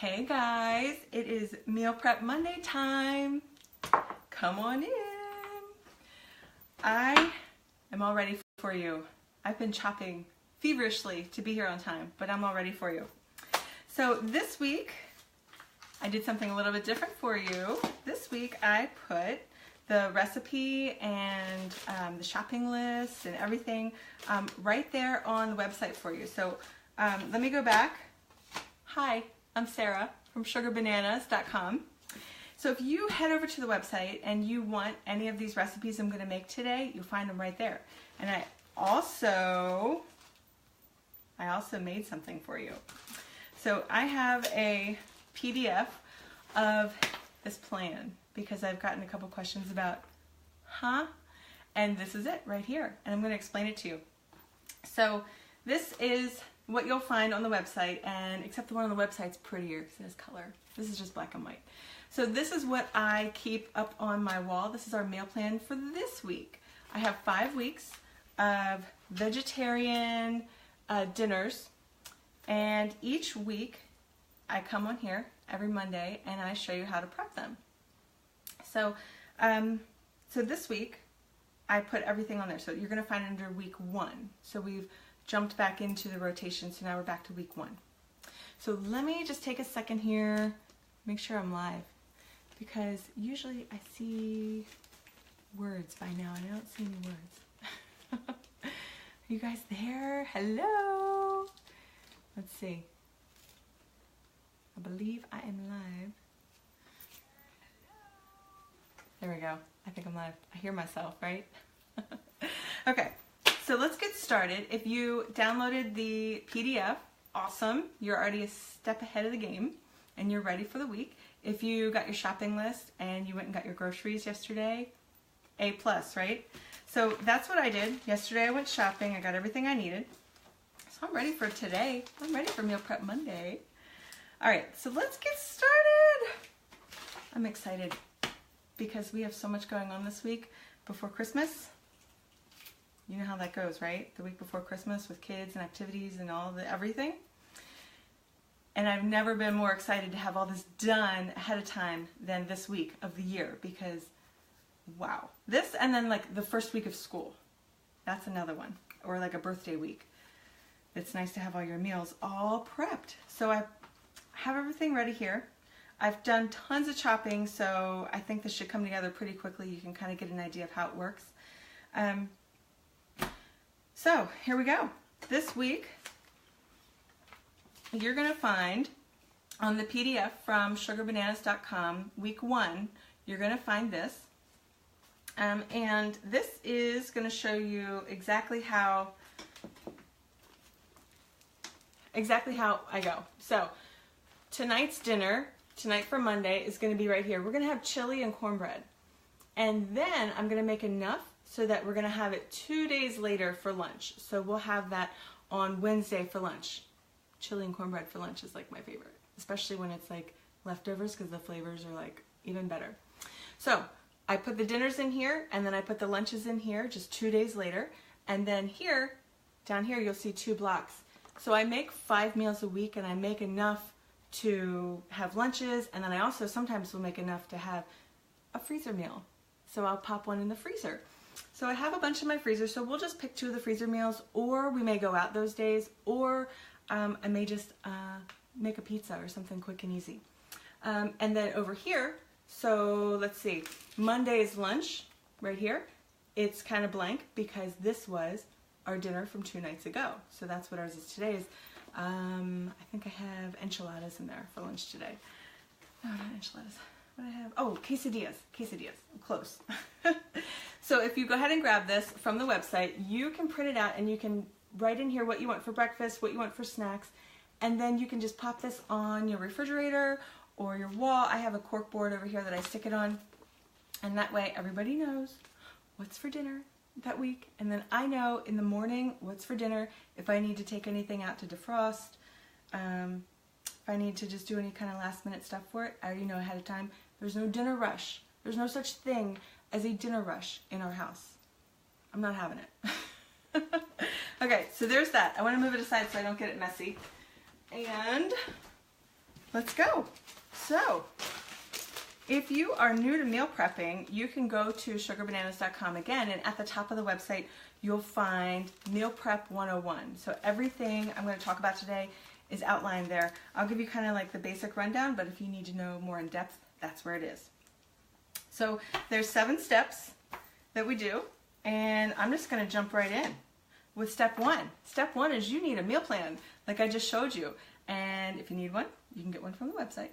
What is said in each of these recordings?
Hey guys, it is Meal Prep Monday time. Come on in. I am all ready for you. I've been chopping feverishly to be here on time, but I'm all ready for you. So this week, I did something a little bit different for you. This week I put the recipe and the shopping list and everything right there on the website for you. So let me go back. Hi, I'm Sarah from sugarbananas.com. So if you head over to the website and you want any of these recipes I'm going to make today, you'll find them right there. And I also made something for you. So I have a PDF of this plan because I've gotten a couple questions about, and this is it right here. And I'm going to explain it to you. So this is what you'll find on the website, and except the one on the website's prettier because it has color. This is just black and white. So this is what I keep up on my wall. This is our meal plan for this week. I have 5 weeks of vegetarian dinners, and each week I come on here every Monday and I show you how to prep them. So, so this week I put everything on there. So you're going to find it under week 1. So we've jumped back into the rotation, so now we're back to week 1. So let me just take a second here, make sure I'm live, because usually I see words by now and I don't see any words. Are you guys there? Hello? Let's see. I believe I am live. There we go. I think I'm live. I hear myself, right? Okay. So let's get started. If you downloaded the PDF, awesome. You're already a step ahead of the game and you're ready for the week. If you got your shopping list and you went and got your groceries yesterday, A+, right? So that's what I did. Yesterday I went shopping. I got everything I needed. So I'm ready for today. I'm ready for Meal Prep Monday. All right, so let's get started. I'm excited because we have so much going on this week before Christmas. You know how that goes, right? The week before Christmas with kids and activities and all the everything. And I've never been more excited to have all this done ahead of time than this week of the year, because wow. This, and then like the first week of school. That's another one. Or like a birthday week. It's nice to have all your meals all prepped. So I have everything ready here. I've done tons of chopping, so I think this should come together pretty quickly. You can kind of get an idea of how it works. So here we go. This week, you're going to find on the PDF from sugarbananas.com, week 1, you're going to find this. And this is going to show you exactly how I go. So tonight's dinner, tonight for Monday, is going to be right here. We're going to have chili and cornbread. And then I'm going to make enough so that we're going to have it 2 days later for lunch. So we'll have that on Wednesday for lunch. Chili and cornbread for lunch is like my favorite, especially when it's like leftovers, because the flavors are like even better. So I put the dinners in here, and then I put the lunches in here just 2 days later. And then here, down here, you'll see 2 blocks. So I make 5 meals a week, and I make enough to have lunches, and then I also sometimes will make enough to have a freezer meal. So I'll pop one in the freezer. So I have a bunch in my freezer, so we'll just pick 2 of the freezer meals, or we may go out those days, or I may just make a pizza or something quick and easy. And then over here, so let's see, Monday's lunch right here, it's kind of blank because this was our dinner from 2 nights ago. So that's what ours is today. I think I have enchiladas in there for lunch today. No, not enchiladas. What do I have? Oh, quesadillas. Quesadillas. I'm close. So if you go ahead and grab this from the website, you can print it out and you can write in here what you want for breakfast, what you want for snacks, and then you can just pop this on your refrigerator or your wall. I have a cork board over here that I stick it on, and that way everybody knows what's for dinner that week, and then I know in the morning what's for dinner, if I need to take anything out to defrost, if I need to just do any kind of last minute stuff for it, I already know ahead of time. There's no dinner rush. There's no such thing as a dinner rush in our house. I'm not having it. Okay, so there's that. I want to move it aside so I don't get it messy. And let's go. So, if you are new to meal prepping, you can go to sugarbananas.com again, and at the top of the website, you'll find Meal Prep 101. So everything I'm going to talk about today is outlined there. I'll give you kind of like the basic rundown, but if you need to know more in depth, that's where it is. So there's 7 steps that we do, and I'm just going to jump right in with step 1. Step 1 is you need a meal plan, like I just showed you. And if you need one, you can get one from the website.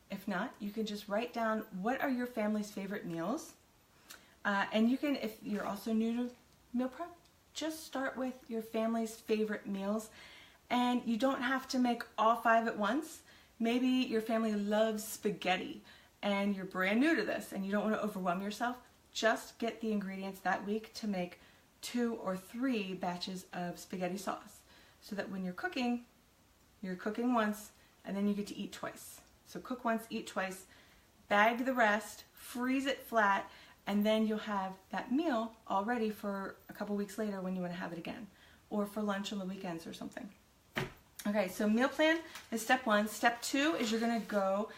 If not, you can just write down what are your family's favorite meals. And you can, if you're also new to meal prep, just start with your family's favorite meals. And you don't have to make all 5 at once. Maybe your family loves spaghetti and you're brand new to this and you don't want to overwhelm yourself. Just get the ingredients that week to make 2 or 3 batches of spaghetti sauce, so that when you're cooking once and then you get to eat twice. So cook once, eat twice, bag the rest, freeze it flat, and then you'll have that meal all ready for a couple weeks later when you want to have it again, or for lunch on the weekends or something. Okay, so meal plan is step 1. Step 2 is you're going to go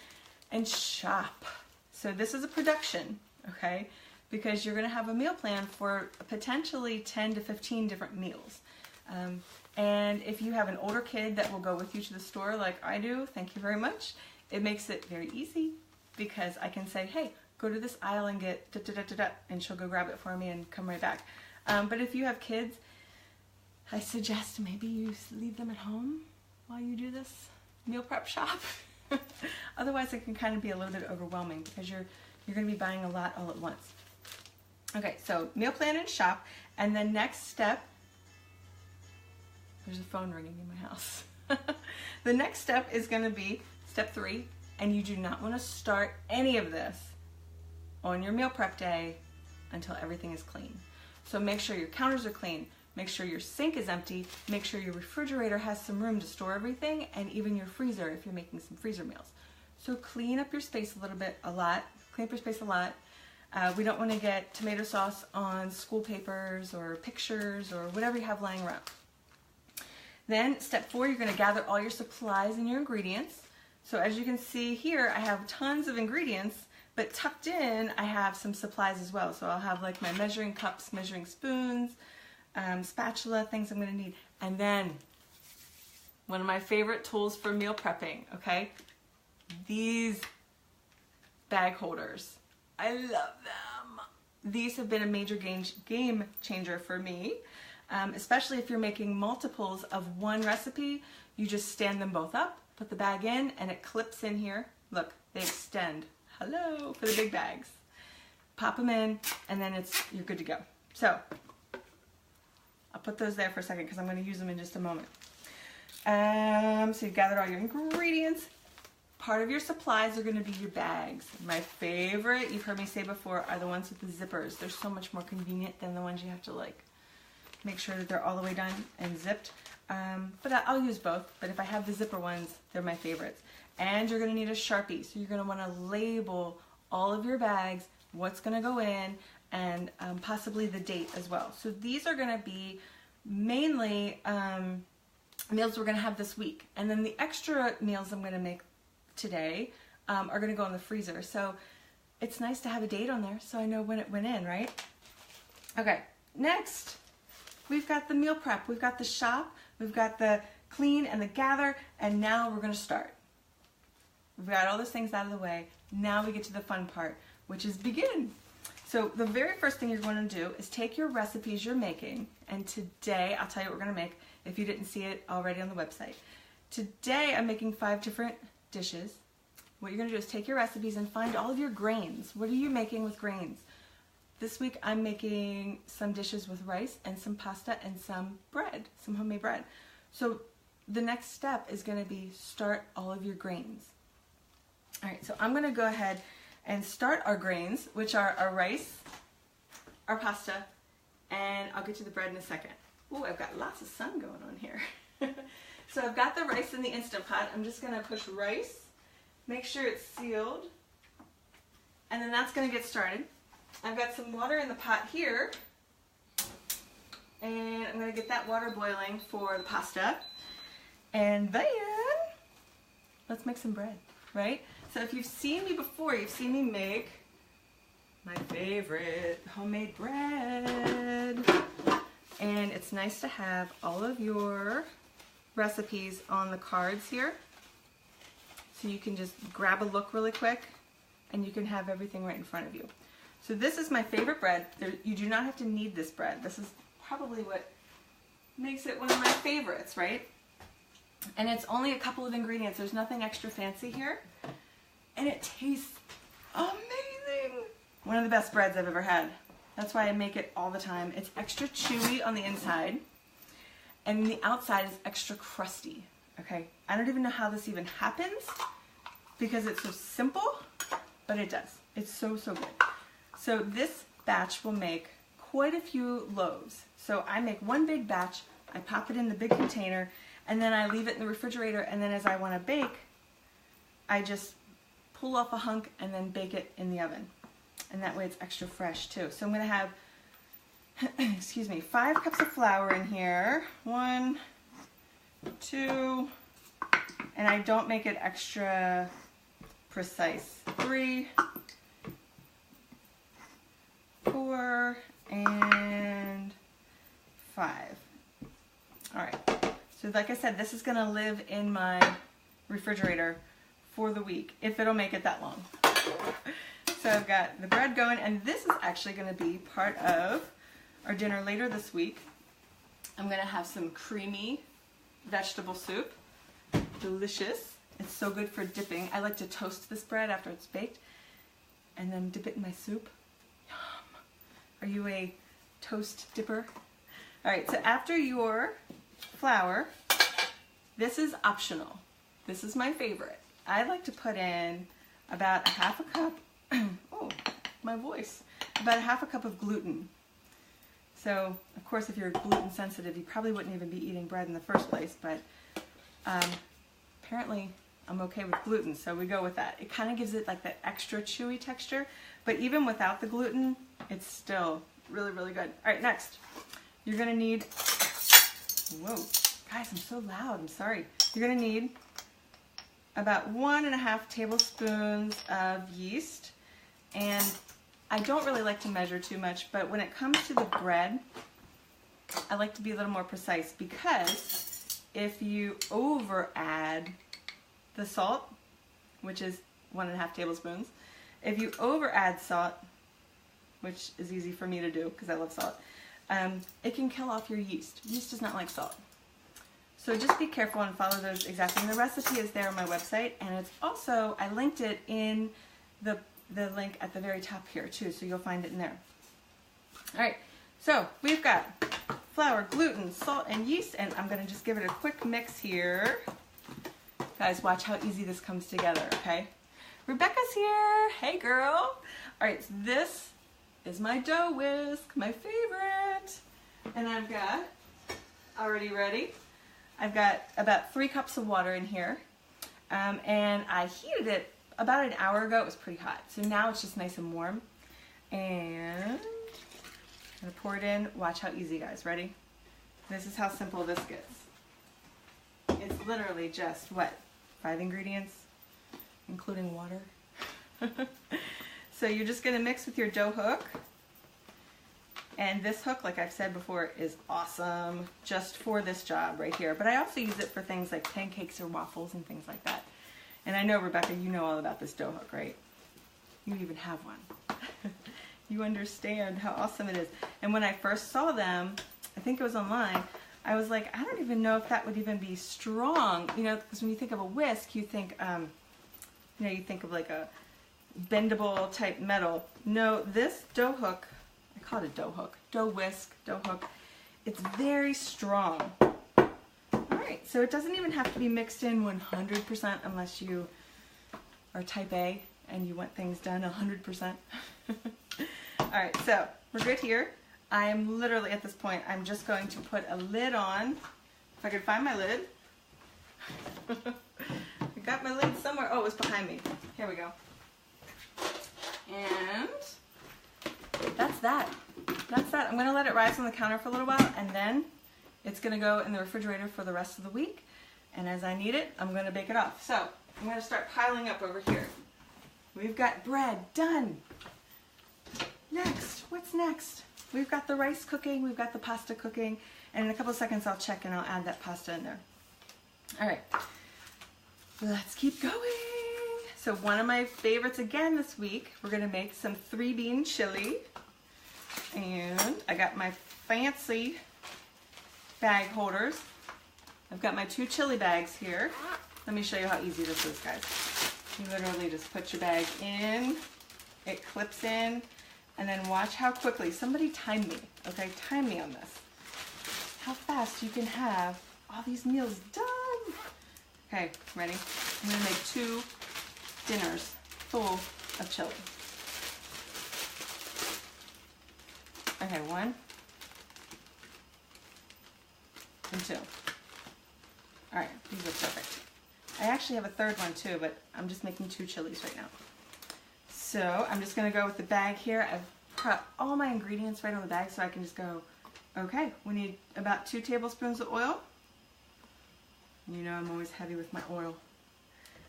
and shop. So this is a production, okay, because you're going to have a meal plan for potentially 10 to 15 different meals. And if you have an older kid that will go with you to the store like I do, thank you very much. It makes it very easy because I can say, hey, go to this aisle and get da-da-da-da-da, and she'll go grab it for me and come right back. But if you have kids, I suggest maybe you leave them at home while you do this meal prep shop. Otherwise, it can kind of be a little bit overwhelming because you're going to be buying a lot all at once. Okay, so meal plan and shop, and then next step, there's a phone ringing in my house. The next step is going to be step 3, and you do not want to start any of this on your meal prep day until everything is clean. So make sure your counters are clean, make sure your sink is empty, make sure your refrigerator has some room to store everything, and even your freezer if you're making some freezer meals. So clean up your space a little bit, a lot. Clean up your space a lot. We don't want to get tomato sauce on school papers or pictures or whatever you have lying around. Then step 4, you're going to gather all your supplies and your ingredients. So as you can see here, I have tons of ingredients, but tucked in I have some supplies as well. So I'll have like my measuring cups, measuring spoons, spatula, things I'm going to need. And then one of my favorite tools for meal prepping, okay? These bag holders. I love them. These have been a major game changer for me. Especially if you're making multiples of one recipe, you just stand them both up, put the bag in, and it clips in here. Look, they extend. Hello, for the big bags. Pop them in, and then you're good to go. So, I'll put those there for a second because I'm going to use them in just a moment. So you've gathered all your ingredients. Part of your supplies are going to be your bags. My favorite, you've heard me say before, are the ones with the zippers. They're so much more convenient than the ones you have to like make sure that they're all the way done and zipped. But I'll use both. But if I have the zipper ones, they're my favorites. And you're going to need a Sharpie. So you're going to want to label all of your bags, what's going to go in, and possibly the date as well. So these are going to be mainly meals we're going to have this week. And then the extra meals I'm going to make today are going to go in the freezer. So it's nice to have a date on there so I know when it went in, right? Okay, next. We've got the meal prep, we've got the shop, we've got the clean and the gather, and now we're going to start. We've got all those things out of the way. Now we get to the fun part, which is begin. So the very first thing you're going to do is take your recipes you're making, and today, I'll tell you what we're going to make if you didn't see it already on the website. Today I'm making 5 different dishes. What you're going to do is take your recipes and find all of your grains. What are you making with grains? This week I'm making some dishes with rice and some pasta and some bread, some homemade bread. So the next step is going to be start all of your grains. All right, so I'm going to go ahead and start our grains, which are our rice, our pasta, and I'll get to the bread in a second. Ooh, I've got lots of sun going on here. So I've got the rice in the Instant Pot. I'm just going to push rice, make sure it's sealed, and then that's going to get started. I've got some water in the pot here, and I'm going to get that water boiling for the pasta. And then let's make some bread, right? So if you've seen me before, you've seen me make my favorite homemade bread. And it's nice to have all of your recipes on the cards here. So you can just grab a look really quick and you can have everything right in front of you. So this is my favorite bread. You do not have to knead this bread. This is probably what makes it one of my favorites, right? And it's only a couple of ingredients. There's nothing extra fancy here. And it tastes amazing. One of the best breads I've ever had. That's why I make it all the time. It's extra chewy on the inside, and the outside is extra crusty, okay? I don't even know how this even happens because it's so simple, but it does. It's so, so good. So this batch will make quite a few loaves. So I make one big batch, I pop it in the big container, and then I leave it in the refrigerator, and then as I want to bake, I just pull off a hunk and then bake it in the oven. And that way it's extra fresh too. So I'm going to have, excuse me, 5 cups of flour in here. 1, 2, and I don't make it extra precise. 3, 4, and 5. All right. So like I said, this is going to live in my refrigerator for the week, if it'll make it that long. So I've got the bread going, and this is actually going to be part of our dinner later this week. I'm going to have some creamy vegetable soup. Delicious. It's so good for dipping. I like to toast this bread after it's baked and then dip it in my soup. Yum. Are you a toast dipper? All right, so after your flour, this is optional. This is my favorite. I like to put in about a 1/2 cup oh, my voice. About a 1/2 cup of gluten. So, of course, if you're gluten sensitive, you probably wouldn't even be eating bread in the first place, but apparently I'm okay with gluten, so we go with that. It kind of gives it like that extra chewy texture, but even without the gluten, it's still really, really good. All right, next, you're going to need, whoa, guys, I'm so loud, I'm sorry. You're going to need about 1½ tablespoons of yeast. And I don't really like to measure too much, but when it comes to the bread, I like to be a little more precise, because if you over add the salt, which is 1½ tablespoons, if you over add salt, which is easy for me to do because I love salt, it can kill off your yeast. Yeast does not like salt. So just be careful and follow those exactly. And the recipe is there on my website, and it's also, I linked it in the link at the very top here too, so you'll find it in there. All right, so we've got flour, gluten, salt, and yeast, and I'm going to just give it a quick mix here. Guys, watch how easy this comes together, okay? Rebecca's here. Hey, girl. All right, so this is my dough whisk, my favorite. And I've got, already ready, I've got about 3 cups of water in here, and I heated it about an hour ago. It was pretty hot, so now it's just nice and warm. And I'm gonna pour it in. Watch how easy, guys. Ready? This is how simple this gets. It's literally just, what, 5 ingredients, including water? So you're just gonna mix with your dough hook. And this hook, like I've said before, is awesome just for this job right here. But I also use it for things like pancakes or waffles and things like that. And I know, Rebecca, you know all about this dough hook, right? You even have one. You understand how awesome it is. And when I first saw them, I think it was online, I was like, I don't even know if that would even be strong. You know, because when you think of a whisk, you think, you know, you think of like a bendable type metal. No, this dough hook, I call it a dough hook, dough whisk, dough hook. It's very strong. All right, so it doesn't even have to be mixed in 100% unless you are type A and you want things done 100%. All right, so we're good here. I'm literally at this point, I'm just going to put a lid on. If I could find my lid. I got my lid somewhere. Oh, it was behind me. Here we go. And that's that. That's that. I'm going to let it rise on the counter for a little while, and then it's going to go in the refrigerator for the rest of the week. And as I need it, I'm going to bake it off. So I'm going to start piling up over here. We've got bread, done. Next, what's next? We've got the rice cooking, we've got the pasta cooking, and in a couple of seconds I'll check and I'll add that pasta in there. All right, let's keep going. So one of my favorites again this week, we're gonna make some 3-bean chili. And I got my fancy bag holders. I've got my 2 chili bags here. Let me show you how easy this is, guys. You literally just put your bag in, it clips in, and then watch how quickly, somebody time me, okay? Time me on this. How fast you can have all these meals done. Okay, ready? I'm gonna make 2 dinners full of chili. Okay, 1 and 2. All right, these are perfect. I actually have a 3rd one too, but I'm just making 2 chilies right now. So I'm just gonna go with the bag here. I've put all my ingredients right on the bag so I can just go, okay, we need about 2 tablespoons of oil. You know I'm always heavy with my oil.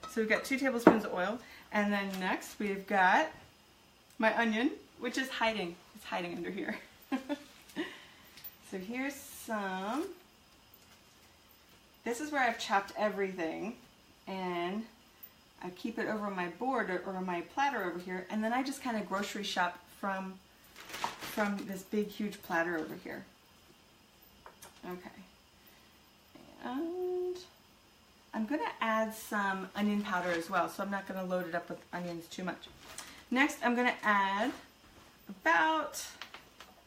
So we've got 2 tablespoons of oil. And then next we've got my onion, which is hiding. It's hiding under here. So here's some. This is where I've chopped everything. And I keep it over my board or my platter over here. And then I just kind of grocery shop from this big, huge platter over here. Okay. And I'm going to add some onion powder as well, so I'm not going to load it up with onions too much. Next, I'm going to add about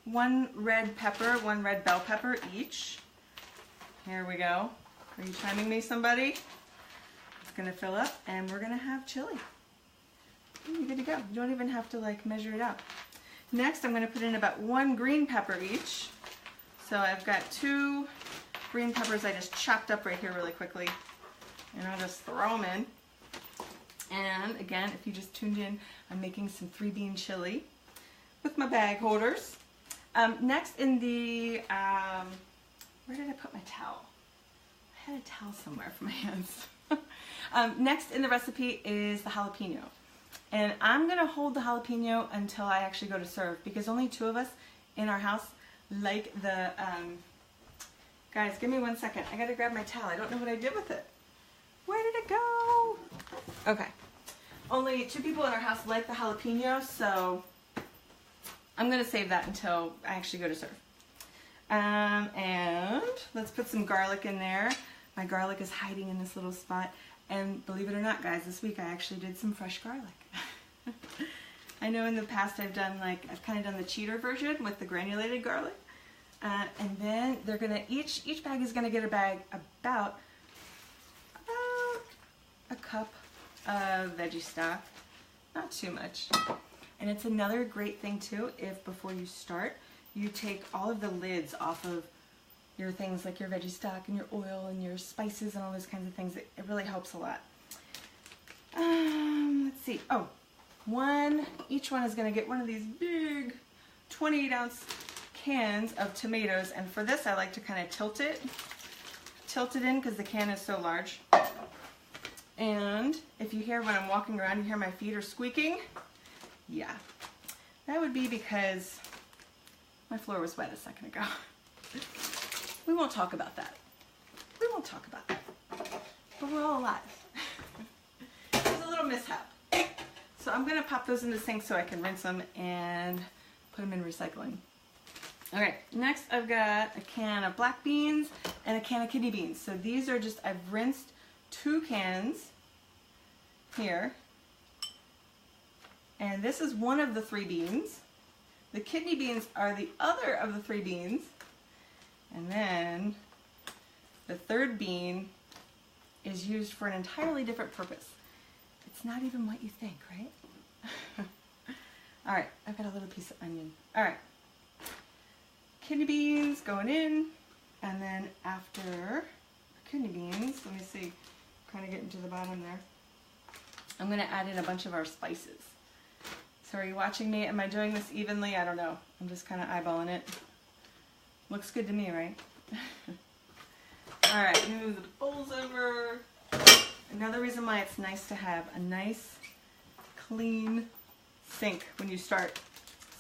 1 red pepper, 1 red bell pepper each. Here we go. Are you timing me, somebody? It's going to fill up, and we're going to have chili. You're good to go. You don't even have to like measure it out. Next, I'm going to put in about 1 green pepper each. So I've got 2 green peppers I just chopped up right here really quickly. And I'll just throw them in. And again, if you just tuned in, I'm making some 3-bean chili with my bag holders. Next in the, where did I put my towel? I had a towel somewhere for my hands. Next in the recipe is the jalapeno. And I'm gonna hold the jalapeno until I actually go to serve because only 2 of us in our house like the, guys, give me 1 second. I gotta grab my towel. I don't know what I did with it. Where did it go? Okay. Only 2 people in our house like the jalapeno, so I'm gonna save that until I actually go to serve. And let's put some garlic in there. My garlic is hiding in this little spot. And believe it or not, guys, this week I actually did some fresh garlic. I know in the past I've kind of done the cheater version with the granulated garlic. And then they're gonna, each bag is gonna get a bag about a cup of veggie stock, not too much. And it's another great thing too, if before you start, you take all of the lids off of your things like your veggie stock and your oil and your spices and all those kinds of things. It really helps a lot. Let's see. Oh, each one is going to get one of these big 28-ounce cans of tomatoes. And for this, I like to kind of tilt it in because the can is so large. And if you hear when I'm walking around, you hear my feet are squeaking. Yeah, that would be because my floor was wet a second ago. We won't talk about that. We won't talk about that. But we're all alive. It was a little mishap. So I'm going to pop those in the sink so I can rinse them and put them in recycling. Alright, next I've got a can of black beans and a can of kidney beans. So these are just, I've rinsed 2 cans here. And this is one of the 3 beans. The kidney beans are the other of the 3 beans. And then the 3rd bean is used for an entirely different purpose. It's not even what you think, right? All right, I've got a little piece of onion. All right, kidney beans going in. And then after kidney beans, let me see, kind of getting to the bottom there. I'm gonna add in a bunch of our spices. So are you watching me? Am I doing this evenly? I don't know. I'm just kind of eyeballing it. Looks good to me, right? All right, move the bowls over. Another reason why it's nice to have a nice, clean sink when you start,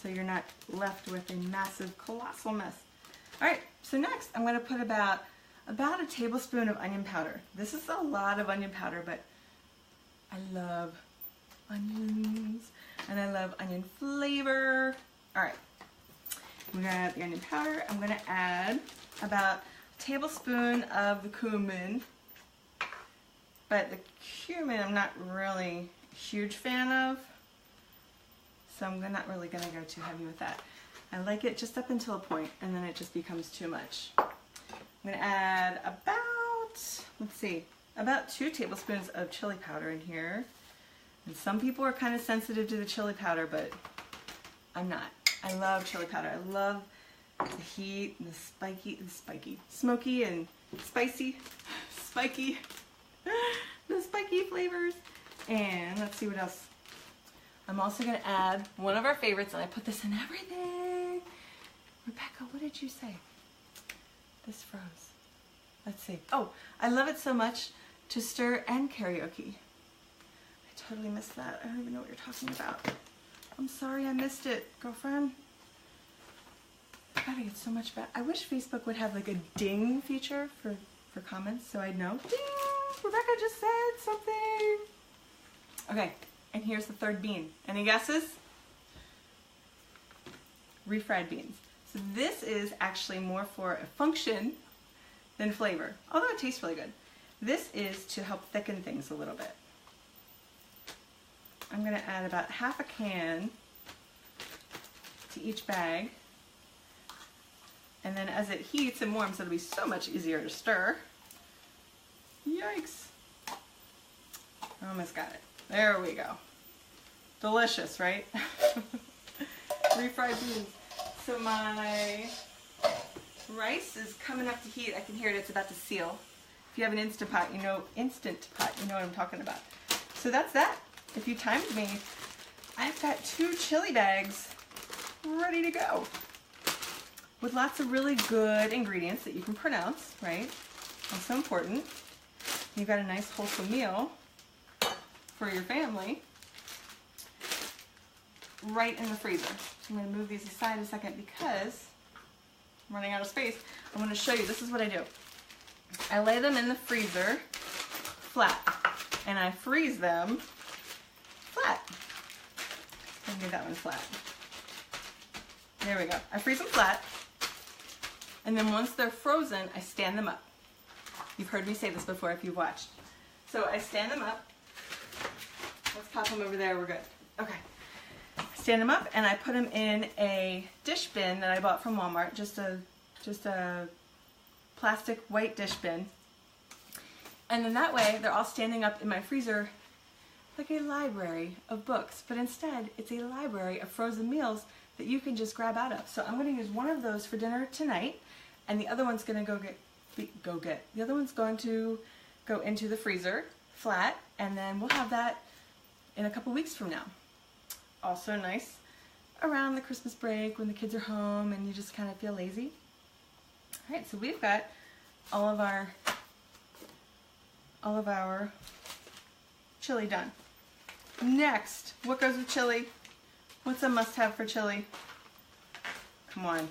so you're not left with a massive, colossal mess. All right, so next I'm going to put about a tablespoon of onion powder. This is a lot of onion powder, but I love onions and I love onion flavor. All right, we're going to add the onion powder. I'm going to add about a tablespoon of the cumin, but the cumin I'm not really a huge fan of, so I'm not really going to go too heavy with that. I like it just up until a point, and then it just becomes too much. I'm going to add about 2 tablespoons of chili powder in here. And some people are kind of sensitive to the chili powder, but I'm not. I love chili powder. I love the heat and the smoky and spicy, the spiky flavors. And let's see what else. I'm also going to add one of our favorites, and I put this in everything. Rebecca, what did you say? This froze. Let's see. Oh, I love it so much to stir and karaoke. I totally missed that. I don't even know what you're talking about. I'm sorry I missed it, girlfriend. God, I get so much better. I wish Facebook would have like a ding feature for comments so I'd know. Ding! Rebecca just said something. Okay, and here's the third bean. Any guesses? Refried beans. So this is actually more for a function than flavor, although it tastes really good. This is to help thicken things a little bit. I'm going to add about half a can to each bag. And then as it heats and warms, it'll be so much easier to stir. Yikes. Almost got it. There we go. Delicious, right? Refried beans. So my rice is coming up to heat. I can hear it. It's about to seal. If you have an Instant Pot, you know what I'm talking about. So that's that. If you timed me, I've got 2 chili bags ready to go with lots of really good ingredients that you can pronounce, right? Also important. You've got a nice wholesome meal for your family right in the freezer. So I'm going to move these aside a second because I'm running out of space. I want to show you. This is what I do. I lay them in the freezer flat, and I freeze them flat. Let me get that one flat. There we go. I freeze them flat, and then once they're frozen, I stand them up. You've heard me say this before if you've watched. So I stand them up. Let's pop them over there. We're good. Okay. Stand them up, and I put them in a dish bin that I bought from Walmart. Just a plastic white dish bin. And then that way, they're all standing up in my freezer like a library of books. But instead, it's a library of frozen meals that you can just grab out of. So I'm going to use one of those for dinner tonight, and the other one's going to the other one's going to go into the freezer flat, and then we'll have that in a couple weeks from now. Also nice around the Christmas break when the kids are home and you just kind of feel lazy. All right, so we've got all of our chili done. Next, what goes with chili? What's a must-have for chili? Come on,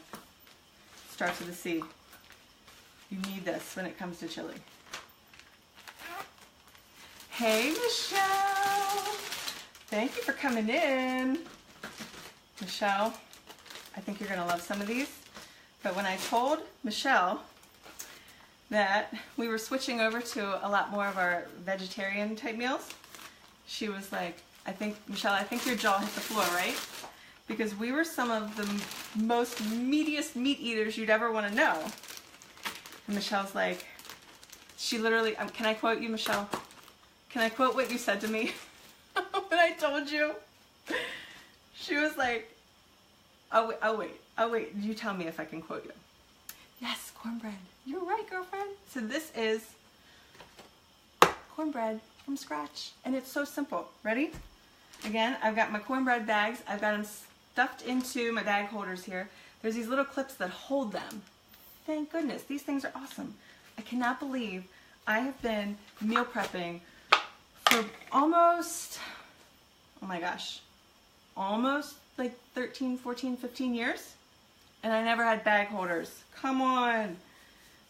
starts with a C. You need this when it comes to chili. Hey, Michelle. Thank you for coming in. Michelle, I think you're going to love some of these. But when I told Michelle that we were switching over to a lot more of our vegetarian type meals, she was like, Michelle, I think your jaw hit the floor, right? Because we were some of the most meatiest meat eaters you'd ever want to know. And Michelle's like, she literally, can I quote you, Michelle? Can I quote what you said to me when I told you? She was like, I'll wait. You tell me if I can quote you. Yes, cornbread. You're right, girlfriend. So this is cornbread from scratch. And it's so simple. Ready? Again, I've got my cornbread bags. I've got them stuffed into my bag holders here. There's these little clips that hold them. Thank goodness. These things are awesome. I cannot believe I have been meal prepping almost, oh my gosh, almost like 13, 14, 15 years. And I never had bag holders. Come on.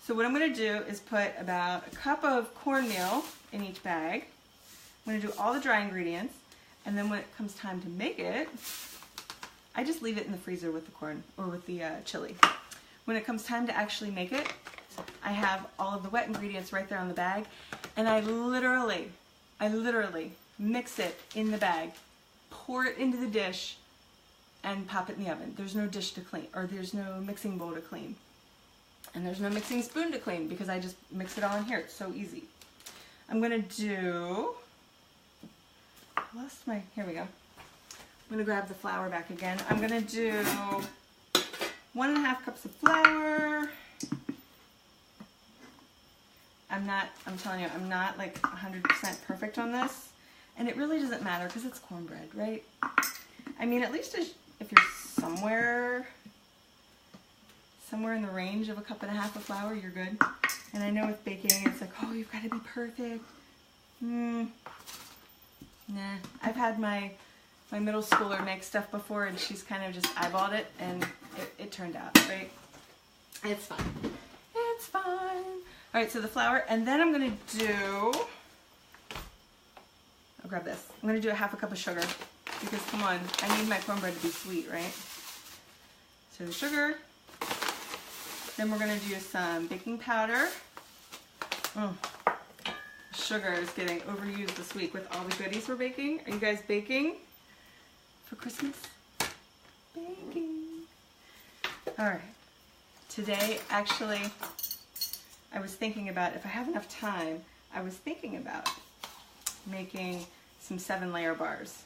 So what I'm going to do is put about a cup of cornmeal in each bag. I'm going to do all the dry ingredients. And then when it comes time to make it, I just leave it in the freezer with the corn or with the chili. When it comes time to actually make it, I have all of the wet ingredients right there on the bag. And I literally mix it in the bag, pour it into the dish, and pop it in the oven. There's no dish to clean, or there's no mixing bowl to clean. And there's no mixing spoon to clean because I just mix it all in here. It's so easy. I'm gonna do, here we go. I'm gonna grab the flour back again. I'm gonna do 1.5 cups of flour. I'm telling you, I'm not like 100% perfect on this. And it really doesn't matter because it's cornbread, right? I mean, at least if you're somewhere in the range of 1.5 cups of flour, you're good. And I know with baking, it's like, oh, you've got to be perfect. Nah. I've had my middle schooler make stuff before, and she's kind of just eyeballed it, and it turned out, right? It's fine. It's fine. All right, so the flour, and then I'm going to do, I'll grab this. I'm going to do 1/2 cup of sugar, because come on, I need my cornbread to be sweet, right? So the sugar. Then we're going to do some baking powder. Sugar is getting overused this week with all the goodies we're baking. Are you guys baking for Christmas? Baking. All right. Today, actually, I was thinking about, if I have enough time, I was thinking about making some 7-layer bars.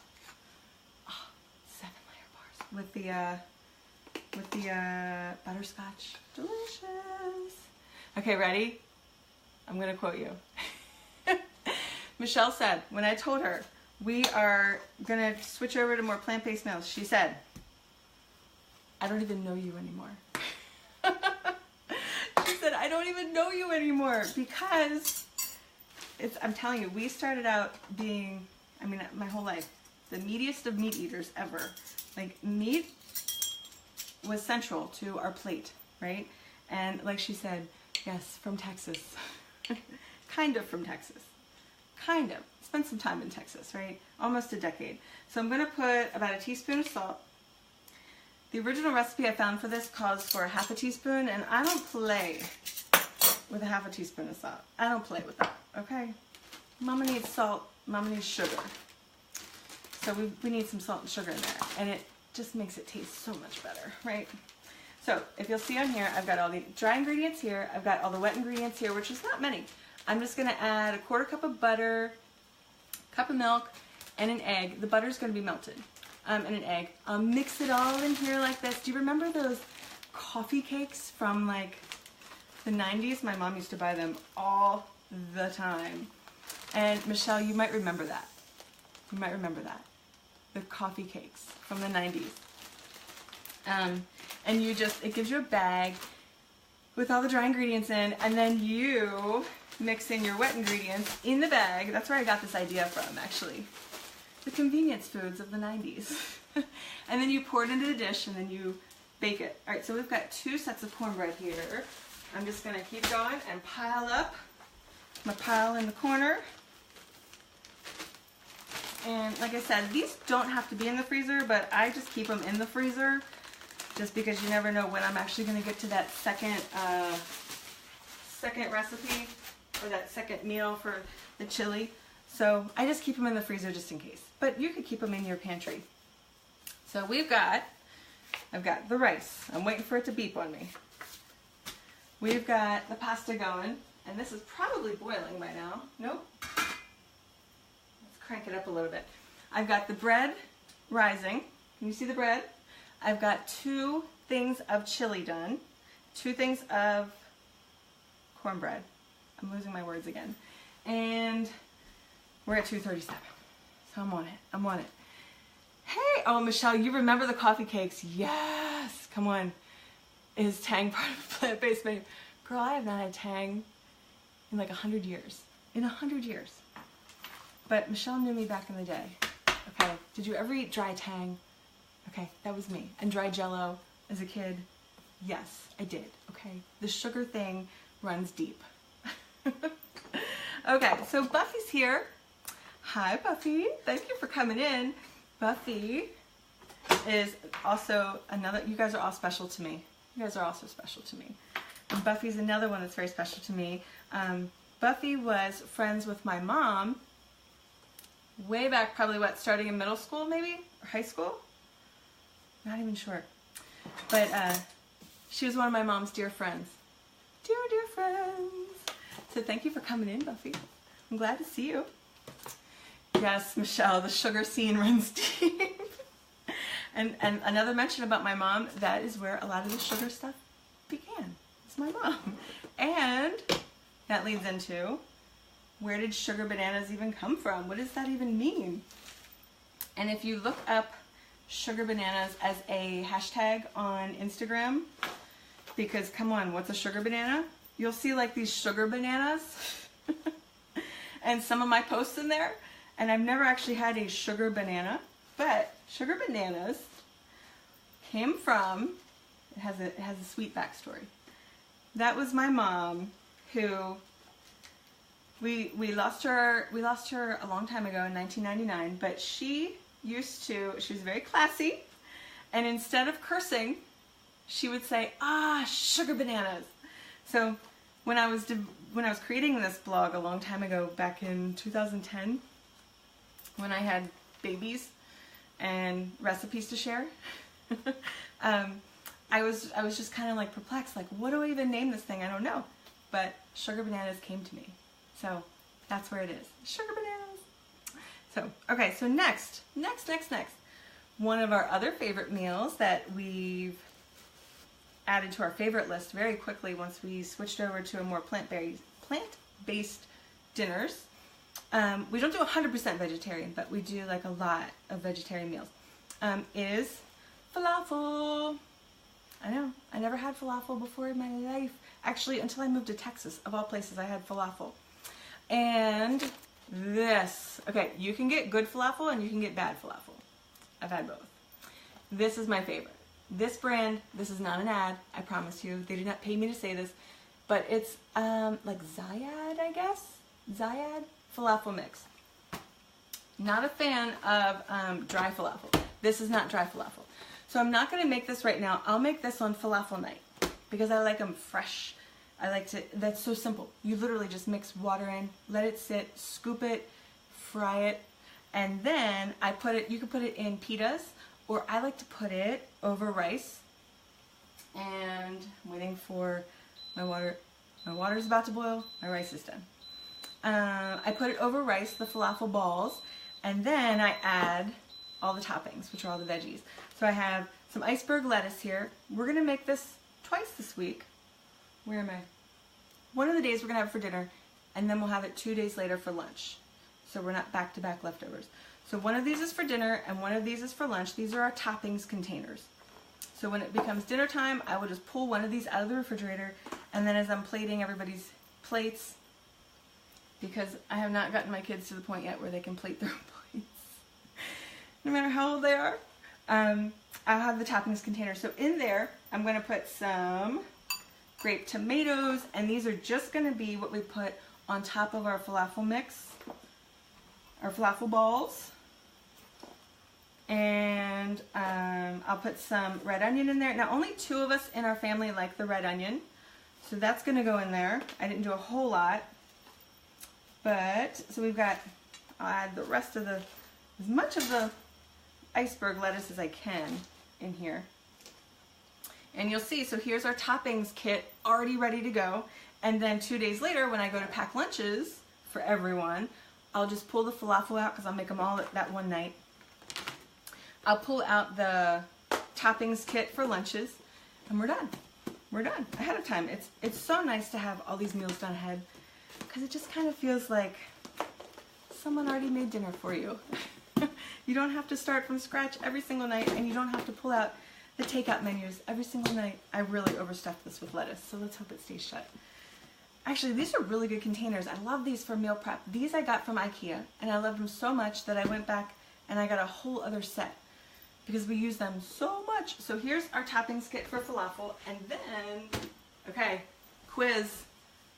Oh, 7-layer bars with the butterscotch. Delicious. Okay, ready? I'm gonna quote you. Michelle said, when I told her we are gonna switch over to more plant-based meals, she said, I don't even know you anymore. She said, I don't even know you anymore, because I'm telling you, we started out being, I mean, my whole life, the meatiest of meat eaters ever. Like, meat was central to our plate, right? And like she said, yes, from Texas. Kind of from Texas. Kind of. Spent some time in Texas, right? Almost a decade. So I'm going to put about a teaspoon of salt. The original recipe I found for this calls for 1/2 teaspoon, and I don't play with 1/2 teaspoon of salt. I don't play with that, okay? Mama needs salt, Mama needs sugar. So we need some salt and sugar in there, and it just makes it taste so much better, right? So if you'll see on here, I've got all the dry ingredients here, I've got all the wet ingredients here, which is not many. I'm just going to add 1/4 cup of butter, cup of milk, and an egg. The butter's going to be melted. And an egg. I'll mix it all in here like this. Do you remember those coffee cakes from like the 90s? My mom used to buy them all the time. And Michelle, you might remember that. You might remember that. The coffee cakes from the 90s. And it gives you a bag with all the dry ingredients in, and then you mix in your wet ingredients in the bag. That's where I got this idea from, actually. The convenience foods of the 90s. And then you pour it into the dish, and then you bake it. All right, so we've got 2 sets of cornbread here. I'm just going to keep going and pile up. I'm going to pile in the corner. And like I said, these don't have to be in the freezer, but I just keep them in the freezer just because you never know when I'm actually going to get to that second recipe, or that second meal for the chili. So I just keep them in the freezer just in case. But you could keep them in your pantry. So I've got the rice. I'm waiting for it to beep on me. We've got the pasta going, and this is probably boiling by now. Nope. Let's crank it up a little bit. I've got the bread rising. Can you see the bread? I've got 2 things of chili done. 2 things of cornbread. I'm losing my words again. And we're at 2:37. So I'm on it. I'm on it. Hey, oh, Michelle, you remember the coffee cakes? Yes. Come on. Is Tang part of a plant-based menu? Girl, I have not had Tang in like 100 years. In 100 years. but Michelle knew me back in the day. Okay, did you ever eat dry tang? Okay, that was me. And dry Jello as a kid? Yes, I did. Okay, the sugar thing runs deep. Okay, so Buffy's here. Hi, Buffy. Thank you for coming in. Buffy is also another, you guys are all special to me. You guys are also special to me. And Buffy's another one that's very special to me. Buffy was friends with my mom way back, probably what, starting in middle school maybe? Or high school? Not even sure. But she was one of my mom's dear friends. Dear, dear friends. So thank you for coming in, Buffy. I'm glad to see you. Yes, Michelle, the sugar scene runs deep. And another mention about my mom, that is where a lot of the sugar stuff began. It's my mom. And that leads into, where did sugar bananas even come from? What does that even mean? And if you look up sugar bananas as a hashtag on Instagram, because come on, what's a sugar banana? You'll see like these sugar bananas and some of my posts in there. And I've never actually had a sugar banana, but sugar bananas came from, it has a sweet backstory. That was my mom, who we lost her a long time ago in 1999, but she was very classy, and instead of cursing, she would say, "Ah, sugar bananas." So when I was creating this blog a long time ago, back in 2010, when I had babies and recipes to share, I was just kind of like perplexed, like, what do I even name this thing? I don't know. But sugar bananas came to me. So that's where it is. Sugar bananas. So, okay, so next. One of our other favorite meals that we've added to our favorite list very quickly once we switched over to a more plant-based dinners. We don't do 100% vegetarian, but we do like a lot of vegetarian meals. Is falafel. I know, I never had falafel before in my life. Actually, until I moved to Texas, of all places, I had falafel. And this, okay, you can get good falafel and you can get bad falafel. I've had both. This is my favorite. This brand, this is not an ad, I promise you. They did not pay me to say this, but it's like Zayad, I guess? Zayad falafel mix. Not a fan of dry falafel. This is not dry falafel. So I'm not going to make this right now. I'll make this on falafel night because I like them fresh. I like to, that's so simple. You literally just mix water in, let it sit, scoop it, fry it, and then I put it, you can put it in pitas, or I like to put it over rice. And I'm waiting for my water. My water's about to boil, my rice is done. I put it over rice, the falafel balls, and then I add all the toppings, which are all the veggies. So I have some iceberg lettuce here. We're gonna make this twice this week. Where am I? One of the days we're gonna have it for dinner, and then we'll have it 2 days later for lunch. So we're not back-to-back leftovers. So one of these is for dinner, and one of these is for lunch. These are our toppings containers. So when it becomes dinner time, I will just pull one of these out of the refrigerator, and then as I'm plating everybody's plates, because I have not gotten my kids to the point yet where they can plate their own plates, no matter how old they are, I'll have the toppings container. So in there, I'm going to put some grape tomatoes, and these are just going to be what we put on top of our falafel mix, our falafel balls. And I'll put some red onion in there. Now, only 2 of us in our family like the red onion, so that's going to go in there. I didn't do a whole lot, but so we've got, I'll add the rest of the, as much of the iceberg lettuce as I can in here. And you'll see, so here's our toppings kit already ready to go. And then 2 days later, when I go to pack lunches for everyone, I'll just pull the falafel out because I'll make them all that one night. I'll pull out the toppings kit for lunches, and we're done. We're done ahead of time. It's so nice to have all these meals done ahead because it just kind of feels like someone already made dinner for you. You don't have to start from scratch every single night, and you don't have to pull out the takeout menus every single night. I really overstuffed this with lettuce, so let's hope it stays shut. Actually, these are really good containers. I love these for meal prep. These I got from IKEA, and I loved them so much that I went back and I got a whole other set because we use them so much. So here's our toppings kit for falafel, and then, okay, quiz.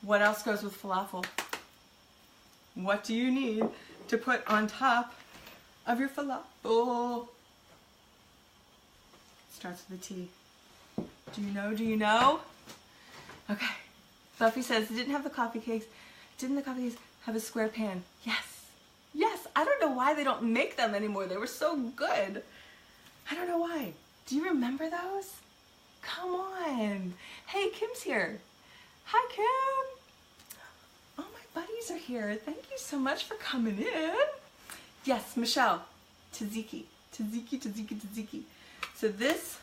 What else goes with falafel? What do you need to put on top of your falafel? Starts with a T. Do you know? Do you know? Okay. Buffy says, didn't have the coffee cakes. Didn't the coffee cakes have a square pan? Yes. Yes. I don't know why they don't make them anymore. They were so good. I don't know why. Do you remember those? Come on. Hey, Kim's here. Hi, Kim. Oh, my buddies are here. Thank you so much for coming in. Yes, Michelle. Tzatziki. Tzatziki, tzatziki, tzatziki. So this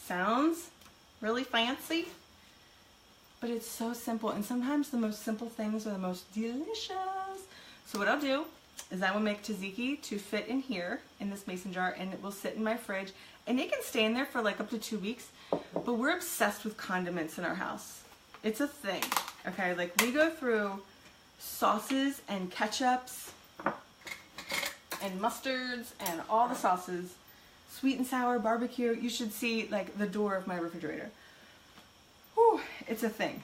sounds really fancy, but it's so simple, and sometimes the most simple things are the most delicious. So what I'll do is I will make tzatziki to fit in here in this mason jar, and it will sit in my fridge, and it can stay in there for like up to 2 weeks. But we're obsessed with condiments in our house. It's a thing, okay? Like, we go through sauces and ketchups and mustards and all the sauces. Sweet and sour, barbecue. You should see like the door of my refrigerator. Whew, it's a thing.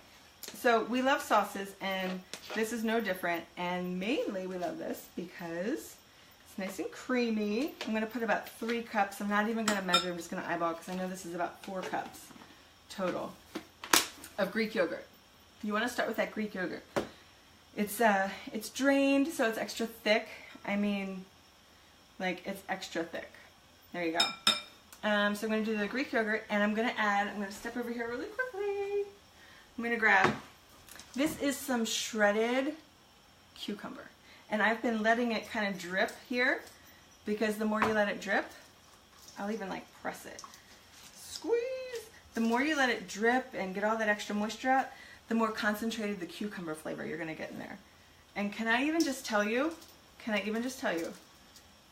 So we love sauces, and this is no different. And mainly we love this because it's nice and creamy. I'm going to put about 3 cups. I'm not even going to measure. I'm just going to eyeball because I know this is about 4 cups total of Greek yogurt. You want to start with that Greek yogurt. It's drained, so it's extra thick. I mean, like, it's extra thick. There you go. So I'm going to do the Greek yogurt, and I'm going to step over here really quickly. I'm going to grab, this is some shredded cucumber. And I've been letting it kind of drip here, because the more you let it drip, I'll even like press it. Squeeze! The more you let it drip and get all that extra moisture out, the more concentrated the cucumber flavor you're going to get in there. And can I even just tell you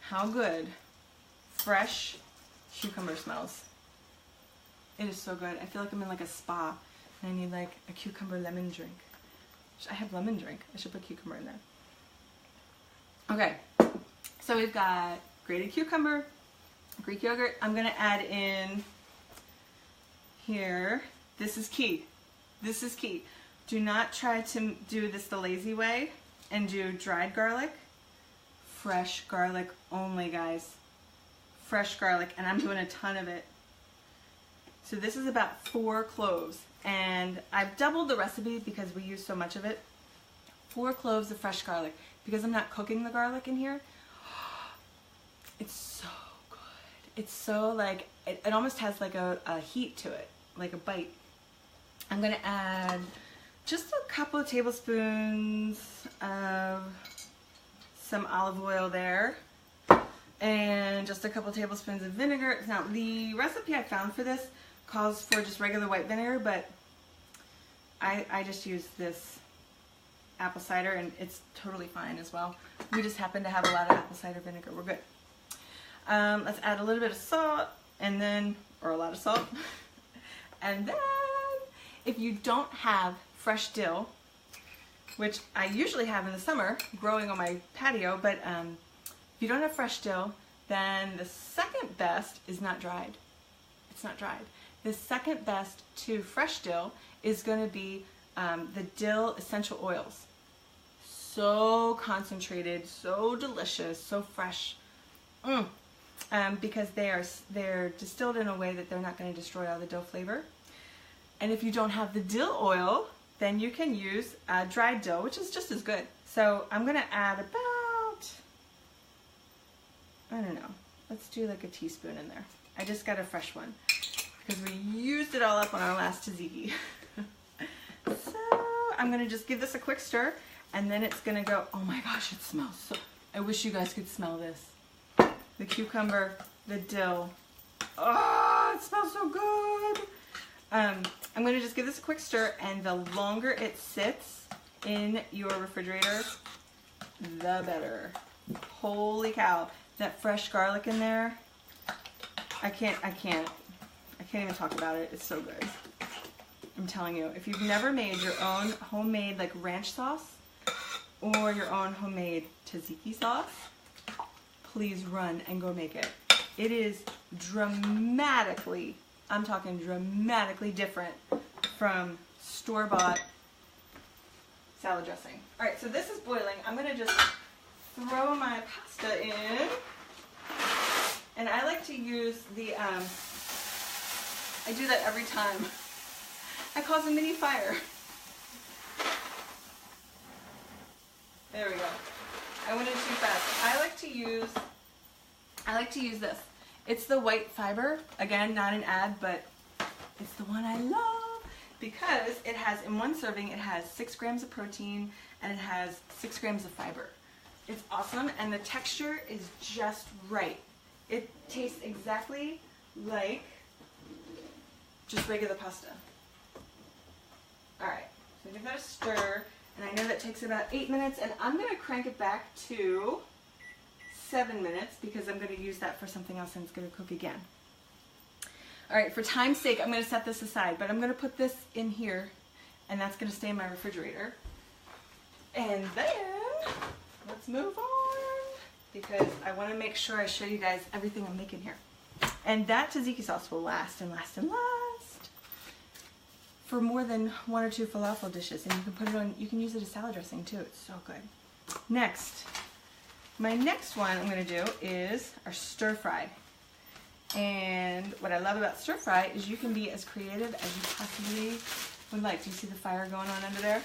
how good fresh cucumber smells? It is so good. I feel like I'm in like a spa and I need like a cucumber lemon drink. I have lemon drink. I should put cucumber in there. Okay, so we've got grated cucumber, Greek yogurt. I'm going to add in here, this is key. This is key. Do not try to do this the lazy way and do dried garlic. Fresh garlic only, guys. Fresh garlic, and I'm doing a ton of it. So this is about 4 cloves, and I've doubled the recipe because we use so much of it. 4 cloves of fresh garlic, because I'm not cooking the garlic in here. It's so good. It's so like, it almost has like a heat to it, like a bite. I'm gonna add just a couple of tablespoons of some olive oil there, and just a couple tablespoons of vinegar. Now, the recipe I found for this calls for just regular white vinegar, but I just use this apple cider, and it's totally fine as well. We just happen to have a lot of apple cider vinegar. We're good. Let's add a little bit of salt, and then, or a lot of salt, and then if you don't have fresh dill, which I usually have in the summer growing on my patio, but if you don't have fresh dill, then the second best is not dried. It's not dried. The second best to fresh dill is going to be the dill essential oils. So concentrated, so delicious, so fresh. Because they're distilled in a way that they're not going to destroy all the dill flavor. And if you don't have the dill oil, then you can use dried dill, which is just as good. So I'm going to add about, I don't know, let's do like a teaspoon in there. I just got a fresh one because we used it all up on our last tzatziki. So I'm going to just give this a quick stir, and then it's going to go, oh my gosh, it smells so, I wish you guys could smell this. The cucumber, the dill. Oh, it smells so good. I'm going to just give this a quick stir, and the longer it sits in your refrigerator, the better. Holy cow. That fresh garlic in there, I can't even talk about it. It's so good. I'm telling you, if you've never made your own homemade like ranch sauce or your own homemade tzatziki sauce, please run and go make it. It is dramatically, I'm talking dramatically different from store-bought salad dressing. All right, so this is boiling. I'm gonna just throw my pasta in. And I like to use the, I do that every time. I cause a mini fire. There we go. I went in too fast. I like to use this. It's the white fiber. Again, not an ad, but it's the one I love because it has, in one serving, it has 6 grams of protein and it has 6 grams of fiber. It's awesome, and the texture is just right. It tastes exactly like just regular pasta. Alright, so give that a stir, and I know that takes about 8 minutes, and I'm going to crank it back to 7 minutes because I'm going to use that for something else and it's going to cook again. Alright, for time's sake, I'm going to set this aside, but I'm going to put this in here, and that's going to stay in my refrigerator. And then, let's move on, because I want to make sure I show you guys everything I'm making here. And that tzatziki sauce will last and last and last for more than 1 or 2 falafel dishes. And you can put it on, you can use it as salad dressing too. It's so good. Next, my next one I'm going to do is our stir fry. And what I love about stir fry is you can be as creative as you possibly would like. Do you see the fire going on under there?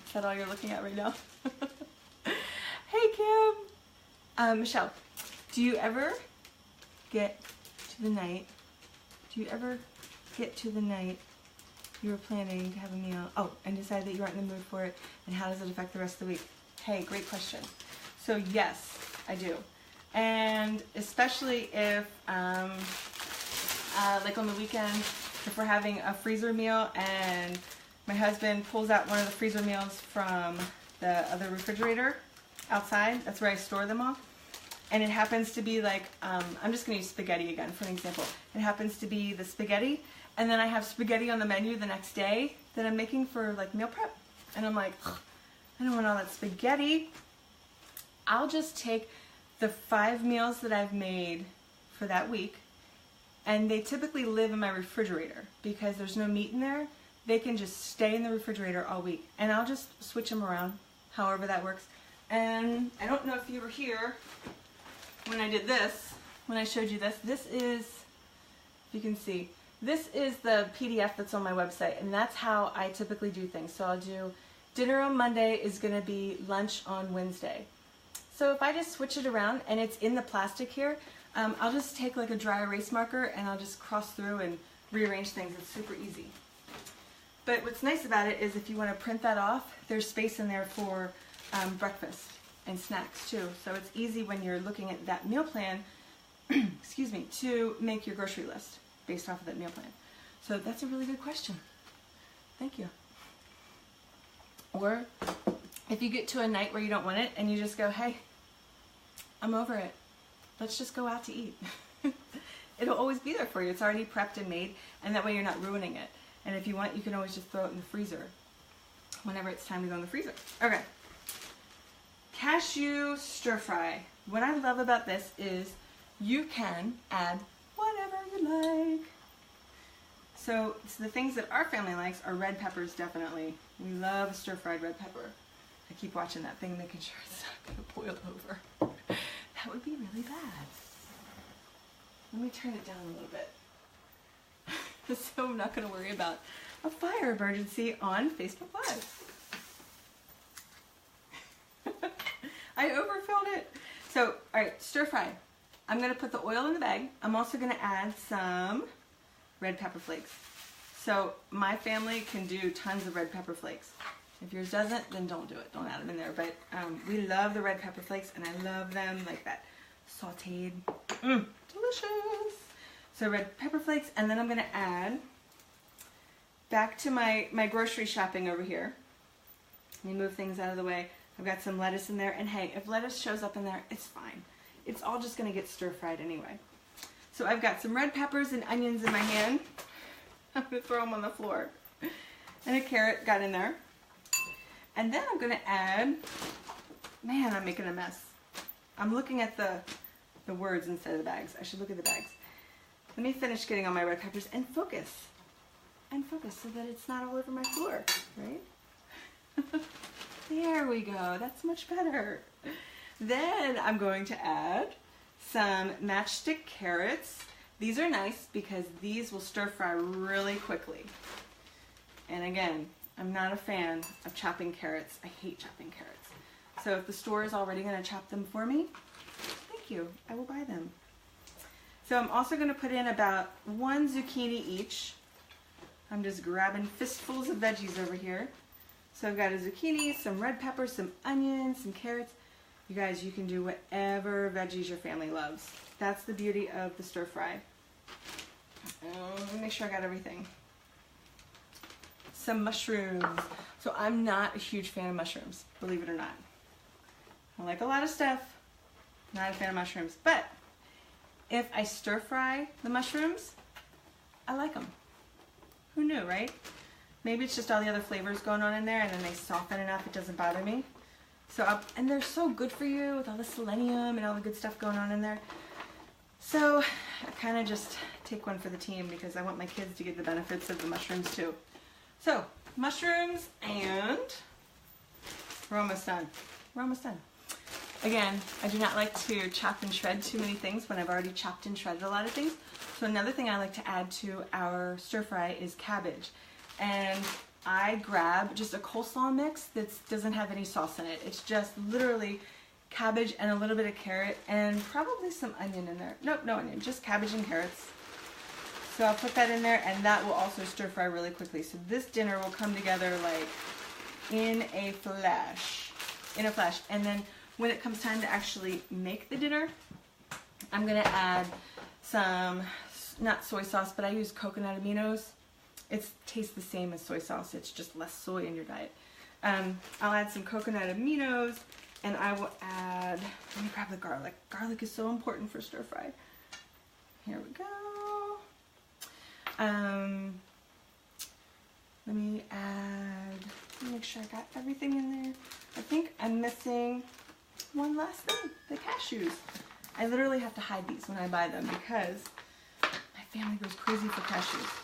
Is that all you're looking at right now? Hey Kim! Michelle, do you ever get to the night you were planning to have a meal, oh, and decide that you aren't in the mood for it, and how does it affect the rest of the week? Hey, great question. So yes, I do. And especially if, like on the weekend, if we're having a freezer meal and my husband pulls out one of the freezer meals from the other refrigerator outside, that's where I store them all, and it happens to be like, I'm just going to use spaghetti again for an example. It happens to be the spaghetti, and then I have spaghetti on the menu the next day that I'm making for like meal prep, and I'm like, I don't want all that spaghetti. I'll just take the 5 meals that I've made for that week, and they typically live in my refrigerator because there's no meat in there. They can just stay in the refrigerator all week, and I'll just switch them around however that works. And I don't know if you were here when I did this, when I showed you this. This is, if you can see, this is the PDF that's on my website, and that's how I typically do things. So I'll do dinner on Monday is going to be lunch on Wednesday. So if I just switch it around, and it's in the plastic here, I'll just take like a dry erase marker and I'll just cross through and rearrange things. It's super easy. But what's nice about it is if you want to print that off, there's space in there for breakfast and snacks too. So it's easy when you're looking at that meal plan, excuse me, to make your grocery list based off of that meal plan. So that's a really good question. Thank you. Or if you get to a night where you don't want it and you just go, hey, I'm over it. Let's just go out to eat. It'll always be there for you. It's already prepped and made, and that way you're not ruining it. And if you want, you can always just throw it in the freezer whenever it's time to go in the freezer. Okay. Cashew stir fry. What I love about this is you can add whatever you like. So the things that our family likes are red peppers, definitely. We love stir-fried red pepper. I keep watching that thing, making sure it's not going to boil over. That would be really bad. Let me turn it down a little bit. So I'm not going to worry about a fire emergency on Facebook Live. I overfilled it. So, alright, stir fry. I'm going to put the oil in the bag. I'm also going to add some red pepper flakes. So my family can do tons of red pepper flakes. If yours doesn't, then don't do it. Don't add them in there. But we love the red pepper flakes, and I love them like that. Sauteed. Delicious. So red pepper flakes, and then I'm going to add, back to my grocery shopping over here. Let me move things out of the way. I've got some lettuce in there, and hey, if lettuce shows up in there, it's fine. It's all just going to get stir-fried anyway. So I've got some red peppers and onions in my hand. I'm going to throw them on the floor. And a carrot got in there. And then I'm going to add, man, I'm making a mess. I'm looking at the words instead of the bags. I should look at the bags. Let me finish getting all my red peppers and focus. And focus so that it's not all over my floor, right? There we go. That's much better. Then I'm going to add some matchstick carrots. These are nice because these will stir fry really quickly. And again, I'm not a fan of chopping carrots. I hate chopping carrots. So if the store is already going to chop them for me, thank you. I will buy them. So I'm also going to put in about 1 zucchini each. I'm just grabbing fistfuls of veggies over here. So I've got a zucchini, some red peppers, some onions, some carrots. You guys, you can do whatever veggies your family loves. That's the beauty of the stir fry. Let me make sure I got everything. Some mushrooms. So I'm not a huge fan of mushrooms, believe it or not. I like a lot of stuff, not a fan of mushrooms. But if I stir fry the mushrooms, I like them. Who knew, right? Maybe it's just all the other flavors going on in there and then they soften enough it doesn't bother me. So, and they're so good for you with all the selenium and all the good stuff going on in there. So I kind of just take one for the team because I want my kids to get the benefits of the mushrooms too. So mushrooms, and we're almost done. We're almost done. Again, I do not like to chop and shred too many things when I've already chopped and shredded a lot of things. So another thing I like to add to our stir fry is cabbage. And I grab just a coleslaw mix that doesn't have any sauce in it. It's just literally cabbage and a little bit of carrot and probably some onion in there. Nope, no onion, just cabbage and carrots. So I'll put that in there and that will also stir fry really quickly. So this dinner will come together like in a flash. And then when it comes time to actually make the dinner, I'm gonna add some, not soy sauce, but I use coconut aminos. It tastes the same as soy sauce, it's just less soy in your diet. I'll add some coconut aminos, and I will add, let me grab the garlic. Garlic is so important for stir fry. Here we go. Let me make sure I got everything in there. I think I'm missing one last thing, the cashews. I literally have to hide these when I buy them because my family goes crazy for cashews.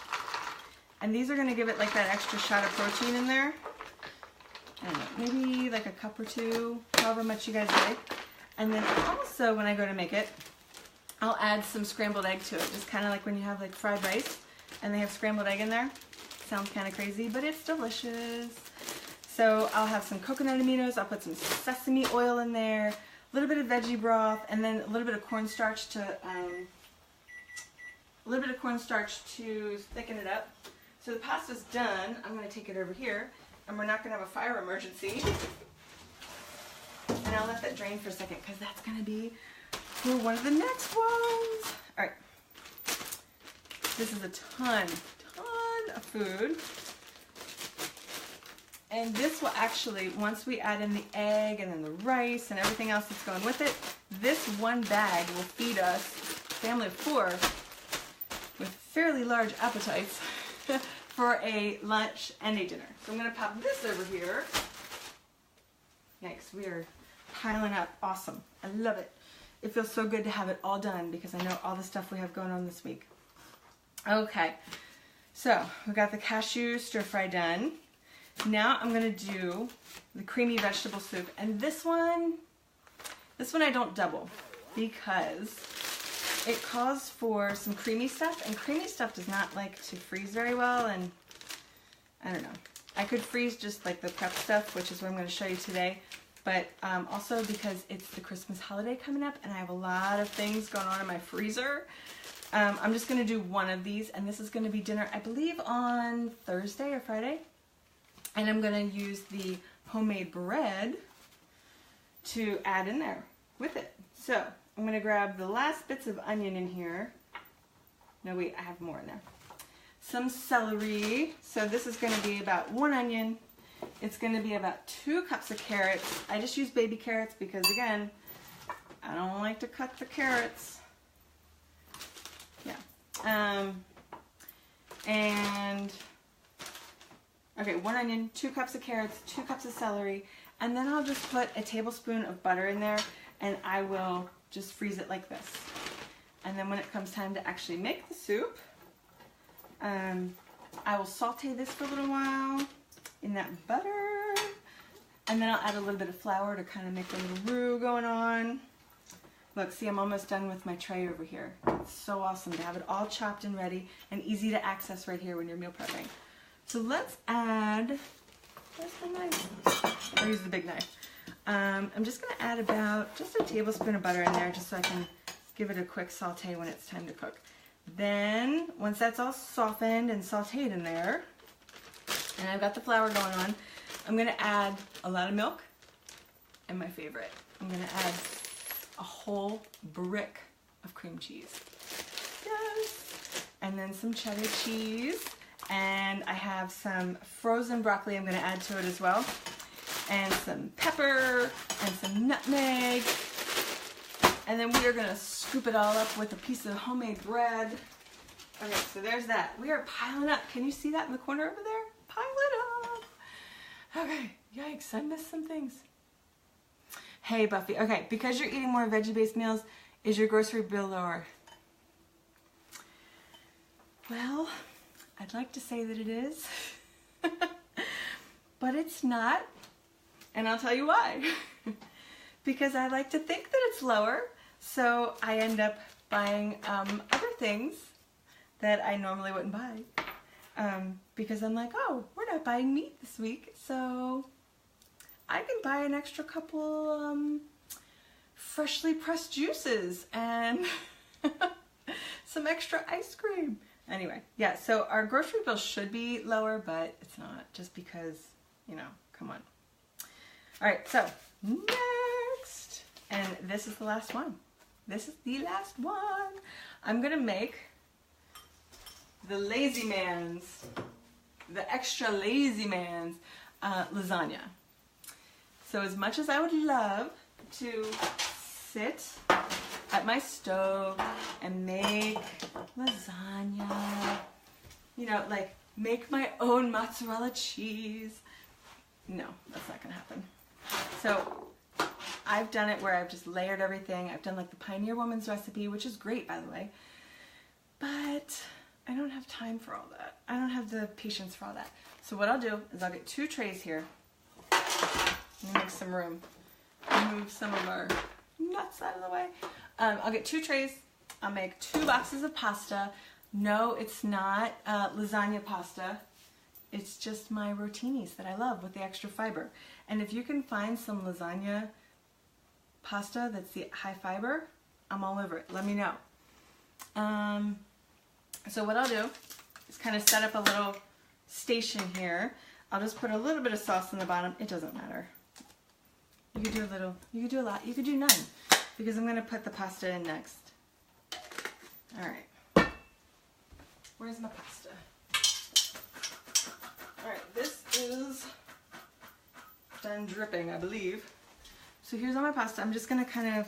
And these are going to give it like that extra shot of protein in there. I don't know, maybe like a cup or two, however much you guys like. And then also when I go to make it, I'll add some scrambled egg to it. Just kind of like when you have like fried rice and they have scrambled egg in there. Sounds kind of crazy, but it's delicious. So I'll have some coconut aminos. I'll put some sesame oil in there, a little bit of veggie broth, and then a little bit of cornstarch to thicken it up. So the pasta's done. I'm going to take it over here, and we're not going to have a fire emergency. And I'll let that drain for a second because that's going to be for one of the next ones. All right. This is a ton of food. And this will actually, once we add in the egg and then the rice and everything else that's going with it, this one bag will feed us, family of 4, with fairly large appetites for a lunch and a dinner. So I'm going to pop this over here. Yikes, we are piling up. Awesome. I love it. It feels so good to have it all done because I know all the stuff we have going on this week. Okay, so we got the cashew stir fry done. Now I'm going to do the creamy vegetable soup, and this one I don't double because it calls for some creamy stuff, and creamy stuff does not like to freeze very well, and I don't know. I could freeze just like the prep stuff, which is what I'm going to show you today, but also because it's the Christmas holiday coming up and I have a lot of things going on in my freezer. I'm just going to do one of these, and this is going to be dinner, I believe, on Thursday or Friday. And I'm going to use the homemade bread to add in there with it. So I'm going to grab the last bits of onion in here. No, wait, I have more in there. Some celery. So this is going to be about 1 onion. It's going to be about 2 cups of carrots. I just use baby carrots because, again, I don't like to cut the carrots. Yeah. and okay, 1 onion, 2 cups of carrots, 2 cups of celery, and then I'll just put a tablespoon of butter in there, and I will just freeze it like this. And then when it comes time to actually make the soup, I will saute this for a little while in that butter, and then I'll add a little bit of flour to kind of make a little roux going on. Look, see, I'm almost done with my tray over here. It's so awesome to have it all chopped and ready and easy to access right here when you're meal prepping. So let's add, where's the knife? I'll use the big knife. I'm just gonna add about just a tablespoon of butter in there just so I can give it a quick saute when it's time to cook. Then, once that's all softened and sauteed in there, and I've got the flour going on, I'm gonna add a lot of milk, and my favorite, I'm gonna add a whole brick of cream cheese. Yes! And then some cheddar cheese, and I have some frozen broccoli I'm gonna add to it as well, and some pepper, and some nutmeg, and then we are gonna scoop it all up with a piece of homemade bread. Okay, so there's that. We are piling up. Can you see that in the corner over there? Pile it up. Okay, yikes, I missed some things. Hey, Buffy. Okay, because you're eating more veggie-based meals, is your grocery bill lower? Well, I'd like to say that it is, but it's not, and I'll tell you why. Because I like to think that it's lower, so I end up buying other things that I normally wouldn't buy. Because I'm like, oh, we're not buying meat this week, so I can buy an extra couple freshly pressed juices and some extra ice cream. Anyway, yeah, so our grocery bill should be lower, but it's not, just because, you know, come on. All right, so next, and this is the last one. This is the last one. I'm gonna make the Lazy Man's, the extra Lazy Man's lasagna. So as much as I would love to sit at my stove and make lasagna, you know, like make my own mozzarella cheese, no, that's not gonna happen. So I've done it where I've just layered everything. I've done like the Pioneer Woman's recipe, which is great, by the way, but I don't have time for all that. I don't have the patience for all that. So what I'll do is I'll get 2 trays here. Let me make some room. Move some of our nuts out of the way. I'll get 2 trays. I'll make 2 boxes of pasta. No, it's not lasagna pasta. It's just my rotinis that I love with the extra fiber. And if you can find some lasagna pasta that's the high fiber, I'm all over it. Let me know. So what I'll do is kind of set up a little station here. I'll just put a little bit of sauce on the bottom. It doesn't matter. You could do a little, you could do a lot, you could do none, because I'm going to put the pasta in next. All right. Where's my pasta? All right, this is done dripping, I believe. So here's all my pasta. I'm just going to kind of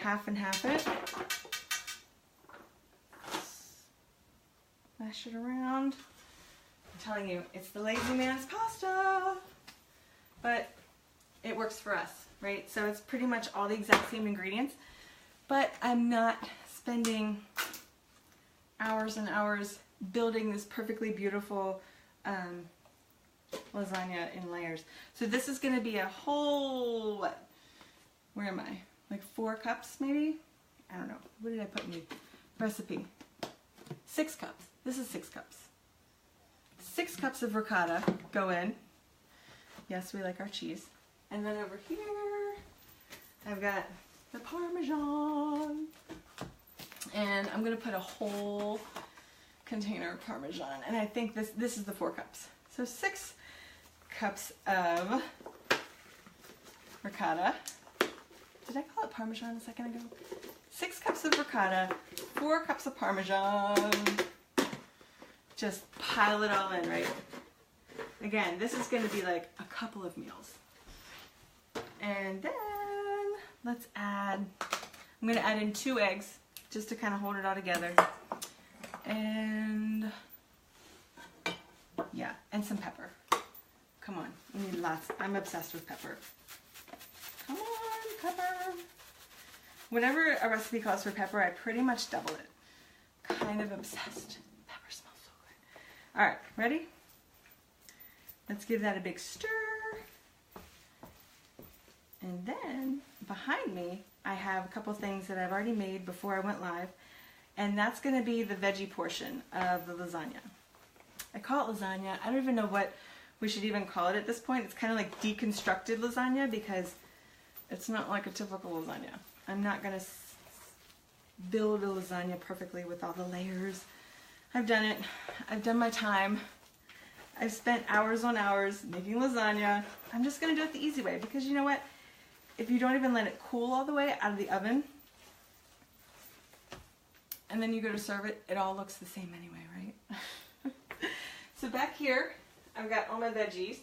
half and half it. Mash it around. I'm telling you, it's the Lazy Man's pasta, but it works for us, right? So it's pretty much all the exact same ingredients, but I'm not spending hours and hours building this perfectly beautiful lasagna in layers. So this is going to be a whole, what? Where am I? Like 4 cups maybe? I don't know. What did I put in the recipe? 6 cups. This is 6 cups. 6 cups of ricotta go in. Yes, we like our cheese. And then over here, I've got the Parmesan. And I'm going to put a whole container of Parmesan. And I think this is the 4 cups. So 6 cups of ricotta. Did I call it Parmesan a second ago? 6 cups of ricotta, 4 cups of Parmesan. Just pile it all in, right? Again, this is going to be like a couple of meals. And then let's add, I'm going to add in 2 eggs just to kind of hold it all together. And yeah, and some pepper. Come on, we need lots. I'm obsessed with pepper. Come on, pepper. Whenever a recipe calls for pepper, I pretty much double it. Kind of obsessed. Pepper smells so good. All right, ready? Let's give that a big stir. And then behind me, I have a couple things that I've already made before I went live. And that's going to be the veggie portion of the lasagna. I call it lasagna. I don't even know what we should even call it at this point. It's kind of like deconstructed lasagna because it's not like a typical lasagna. I'm not going to build a lasagna perfectly with all the layers. I've done it. I've done my time. I've spent hours on hours making lasagna. I'm just going to do it the easy way because you know what? If you don't even let it cool all the way out of the oven and then you go to serve it, it all looks the same anyway, right? So back here, I've got all my veggies.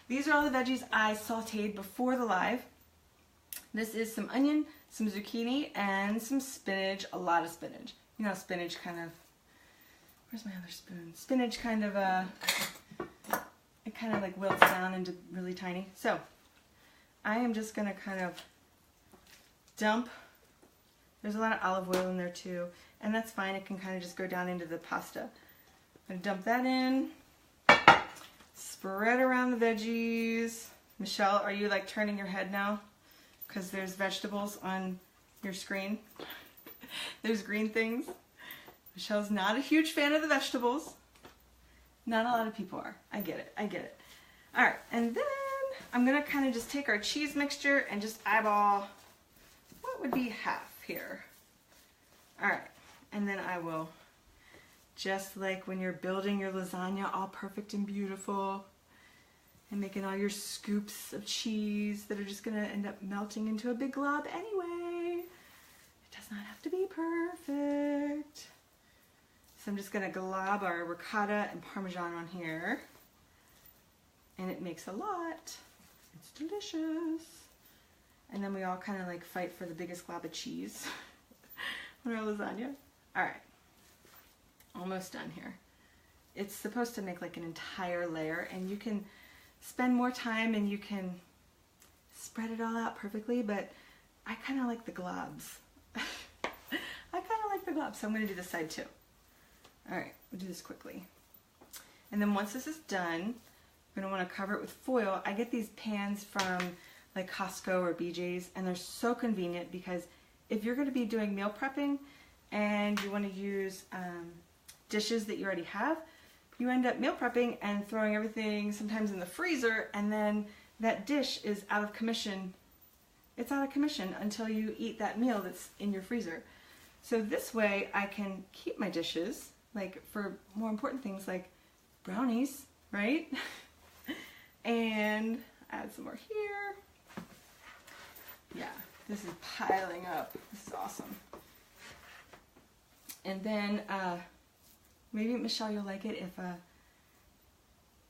These are all the veggies I sauteed before the live. This is some onion, some zucchini, and some spinach, a lot of spinach. You know, spinach kind of, where's my other spoon? Spinach kind of, it kind of like wilts down into really tiny. So, I am just going to kind of dump, there's a lot of olive oil in there too, and that's fine, it can kind of just go down into the pasta. I'm going to dump that in, spread around the veggies. Michelle, are you like turning your head now? Because there's vegetables on your screen. There's green things. Michelle's not a huge fan of the vegetables. Not a lot of people are. I get it. I get it. All right, and then I'm going to kind of just take our cheese mixture and just eyeball what would be half here. All right, and then I will, just like when you're building your lasagna all perfect and beautiful and making all your scoops of cheese that are just going to end up melting into a big glob anyway. It does not have to be perfect. So I'm just going to glob our ricotta and Parmesan on here. And it makes a lot. It's delicious. And then we all kind of like fight for the biggest glob of cheese on our lasagna. All right. Almost done here. It's supposed to make like an entire layer, and you can spend more time and you can spread it all out perfectly, but I kind of like the globs. I kind of like the globs, so I'm going to do this side too. All right, we'll do this quickly. And then once this is done, I'm going to want to cover it with foil. I get these pans from like Costco or BJ's, and they're so convenient because if you're going to be doing meal prepping and you want to use dishes that you already have, you end up meal prepping and throwing everything sometimes in the freezer, and then that dish is out of commission. It's out of commission until you eat that meal that's in your freezer. So this way I can keep my dishes, like for more important things like brownies, right? And add some more here. Yeah, this is piling up. This is awesome. And then maybe Michelle, you'll like it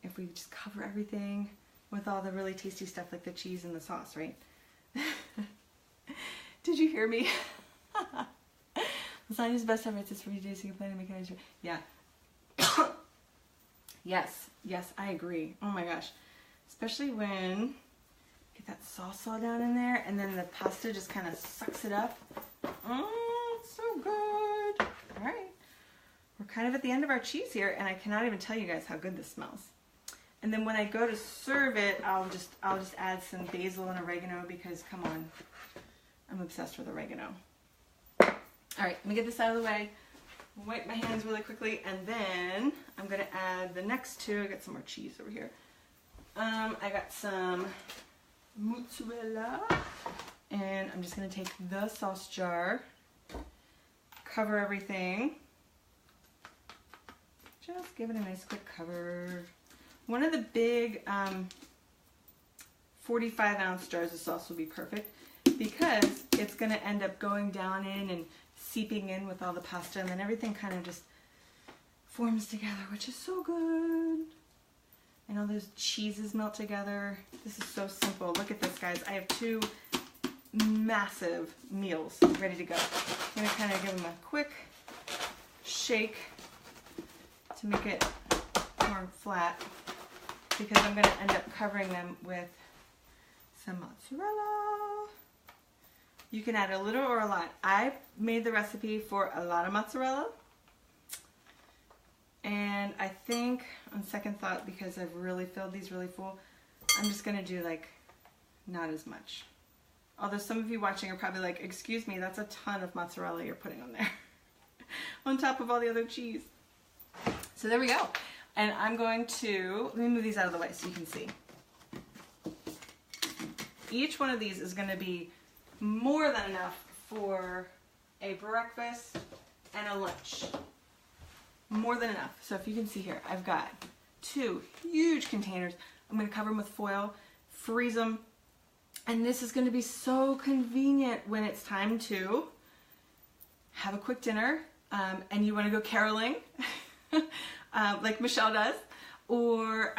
if we just cover everything with all the really tasty stuff like the cheese and the sauce, right? Did you hear me? Lasagna's the best ever. It's just for you days so you can plan to make it nice. Yeah. Yes, yes, I agree. Oh my gosh. Especially when get that sauce all down in there and then the pasta just kind of sucks it up. It's so good. All right. We're kind of at the end of our cheese here, and I cannot even tell you guys how good this smells. And then when I go to serve it, I'll just add some basil and oregano because, come on, I'm obsessed with oregano. All right, let me get this out of the way. Wipe my hands really quickly, and then I'm gonna add the next two. I got some more cheese over here. I got some mozzarella, and I'm just gonna take the sauce jar, cover everything. Just give it a nice quick cover. One of the big 45-ounce jars of sauce will be perfect because it's going to end up going down in and seeping in with all the pasta, and then everything kind of just forms together, which is so good. And all those cheeses melt together. This is so simple. Look at this, guys. I have two massive meals ready to go. I'm going to kind of give them a quick shake to make it more flat because I'm going to end up covering them with some mozzarella. You can add a little or a lot. I made the recipe for a lot of mozzarella. And I think, on second thought, because I've really filled these really full, I'm just going to do like not as much. Although some of you watching are probably like, excuse me, that's a ton of mozzarella you're putting on there. On top of all the other cheese. So there we go. And I'm going to, let me move these out of the way so you can see. Each one of these is going to be more than enough for a breakfast and a lunch. More than enough. So if you can see here, I've got 2 huge containers. I'm going to cover them with foil, freeze them, and this is going to be so convenient when it's time to have a quick dinner and you want to go caroling like Michelle does, or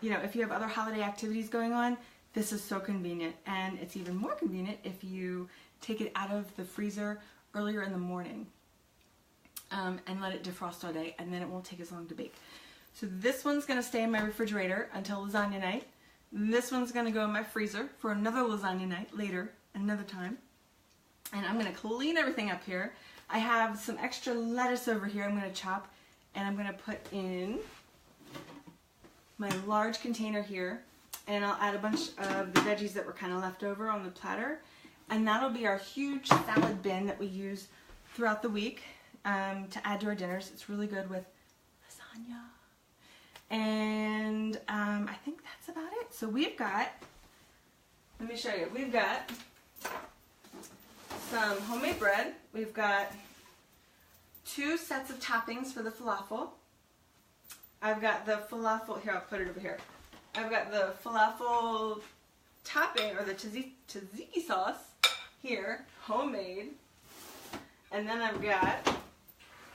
you know, if you have other holiday activities going on, this is so convenient. And it's even more convenient if you take it out of the freezer earlier in the morning. And let it defrost all day, and then it won't take as long to bake. So this one's going to stay in my refrigerator until lasagna night. This one's going to go in my freezer for another lasagna night later, another time. And I'm going to clean everything up here. I have some extra lettuce over here I'm going to chop, and I'm going to put in my large container here, and I'll add a bunch of the veggies that were kind of left over on the platter, and that'll be our huge salad bin that we use throughout the week. To add to our dinners. It's really good with lasagna. And I think that's about it. So we've got, let me show you, we've got some homemade bread. We've got 2 sets of toppings for the falafel. I've got the falafel, here I'll put it over here. I've got the falafel topping, or the tzatziki sauce here, homemade. And then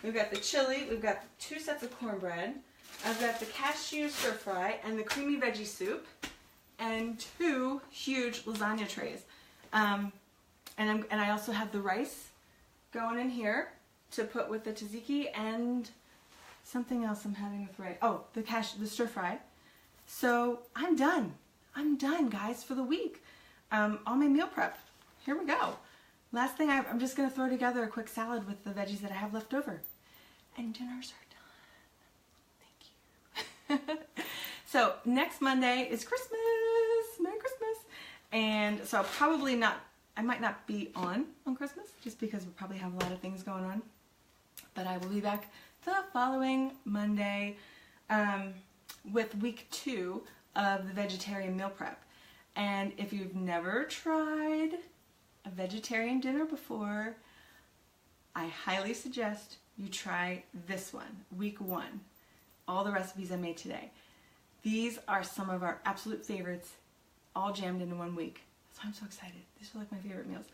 we've got the chili, we've got 2 sets of cornbread, I've got the cashew stir fry and the creamy veggie soup, and 2 huge lasagna trays. And I also have the rice going in here to put with the tzatziki, and something else I'm having with rice. Oh, the stir fry. So I'm done. I'm done, guys, for the week. All my meal prep. Here we go. Last thing, I'm just going to throw together a quick salad with the veggies that I have left over. And dinners are done. Thank you. So next Monday is Christmas. Merry Christmas. And so I might not be on Christmas just because we probably have a lot of things going on. But I will be back the following Monday with week 2 of the vegetarian meal prep. And if you've never tried a vegetarian dinner before, I highly suggest you try this one, week 1. All the recipes I made today. These are some of our absolute favorites, all jammed into 1 week. So I'm so excited. These are like my favorite meals.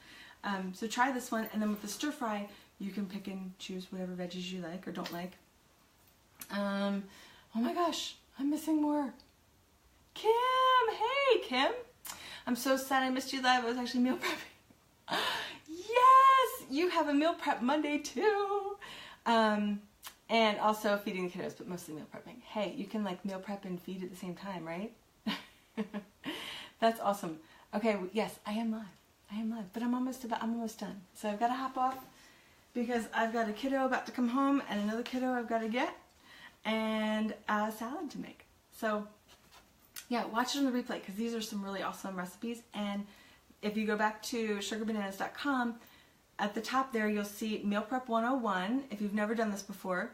So try this one, and then with the stir fry, you can pick and choose whatever veggies you like or don't like. Oh my gosh, I'm missing more. Kim, hey Kim. I'm so sad I missed you live. I was actually meal prepping. Yes, you have a meal prep Monday too. And also feeding the kiddos, but mostly meal prepping. Hey, you can like meal prep and feed at the same time, right? That's awesome. Okay, yes, I am live, but I'm almost done. So I've got to hop off because I've got a kiddo about to come home and another kiddo I've got to get and a salad to make. So yeah, watch it on the replay because these are some really awesome recipes. And if you go back to sugarbananas.com, at the top there you'll see Meal Prep 101. If you've never done this before,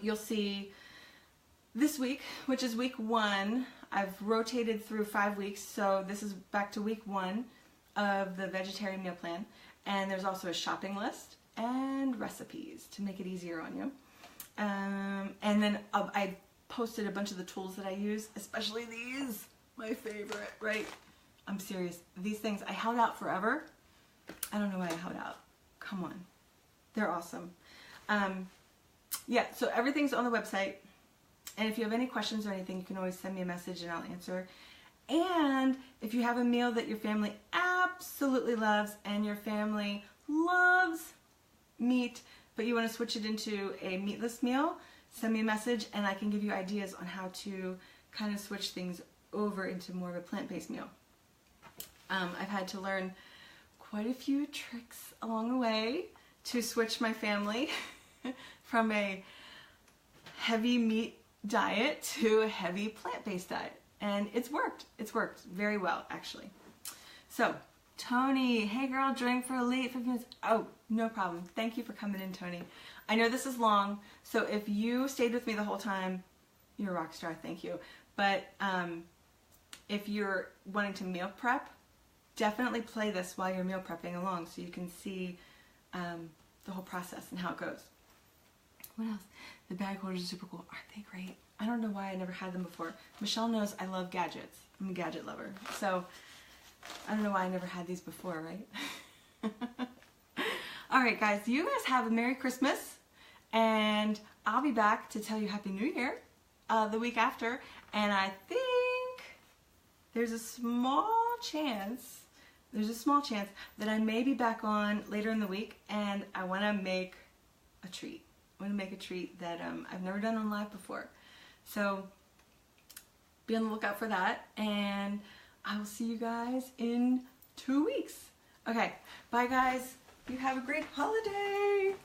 you'll see this week, which is week 1. I've rotated through 5 weeks, so this is back to week 1 of the vegetarian meal plan. And there's also a shopping list and recipes to make it easier on you. And then I posted a bunch of the tools that I use, especially these, my favorite, right? I'm serious. These things, I held out forever. I don't know why I held out. Come on. They're awesome. Yeah, so everything's on the website. And if you have any questions or anything, you can always send me a message and I'll answer. And if you have a meal that your family absolutely loves and your family loves meat, but you want to switch it into a meatless meal, send me a message and I can give you ideas on how to kind of switch things over into more of a plant-based meal. I've had to learn quite a few tricks along the way to switch my family from a heavy meat diet to a heavy plant-based diet. And it's worked. It's worked very well, actually. So, Tony, hey girl, joining for a late 15 minutes. Oh, no problem. Thank you for coming in, Tony. I know this is long, so if you stayed with me the whole time, you're a rock star, thank you. But if you're wanting to meal prep, definitely play this while you're meal prepping along so you can see the whole process and how it goes. What else? The bag holders are super cool. Aren't they great? I don't know why I never had them before. Michelle knows I love gadgets. I'm a gadget lover. So I don't know why I never had these before, right? Alright guys, you guys have a Merry Christmas, and I'll be back to tell you Happy New Year the week after, and I think there's a small chance that I may be back on later in the week, and I want to make a treat. I want to make a treat that I've never done on live before. So be on the lookout for that, and I will see you guys in 2 weeks. Okay, bye guys. You have a great holiday.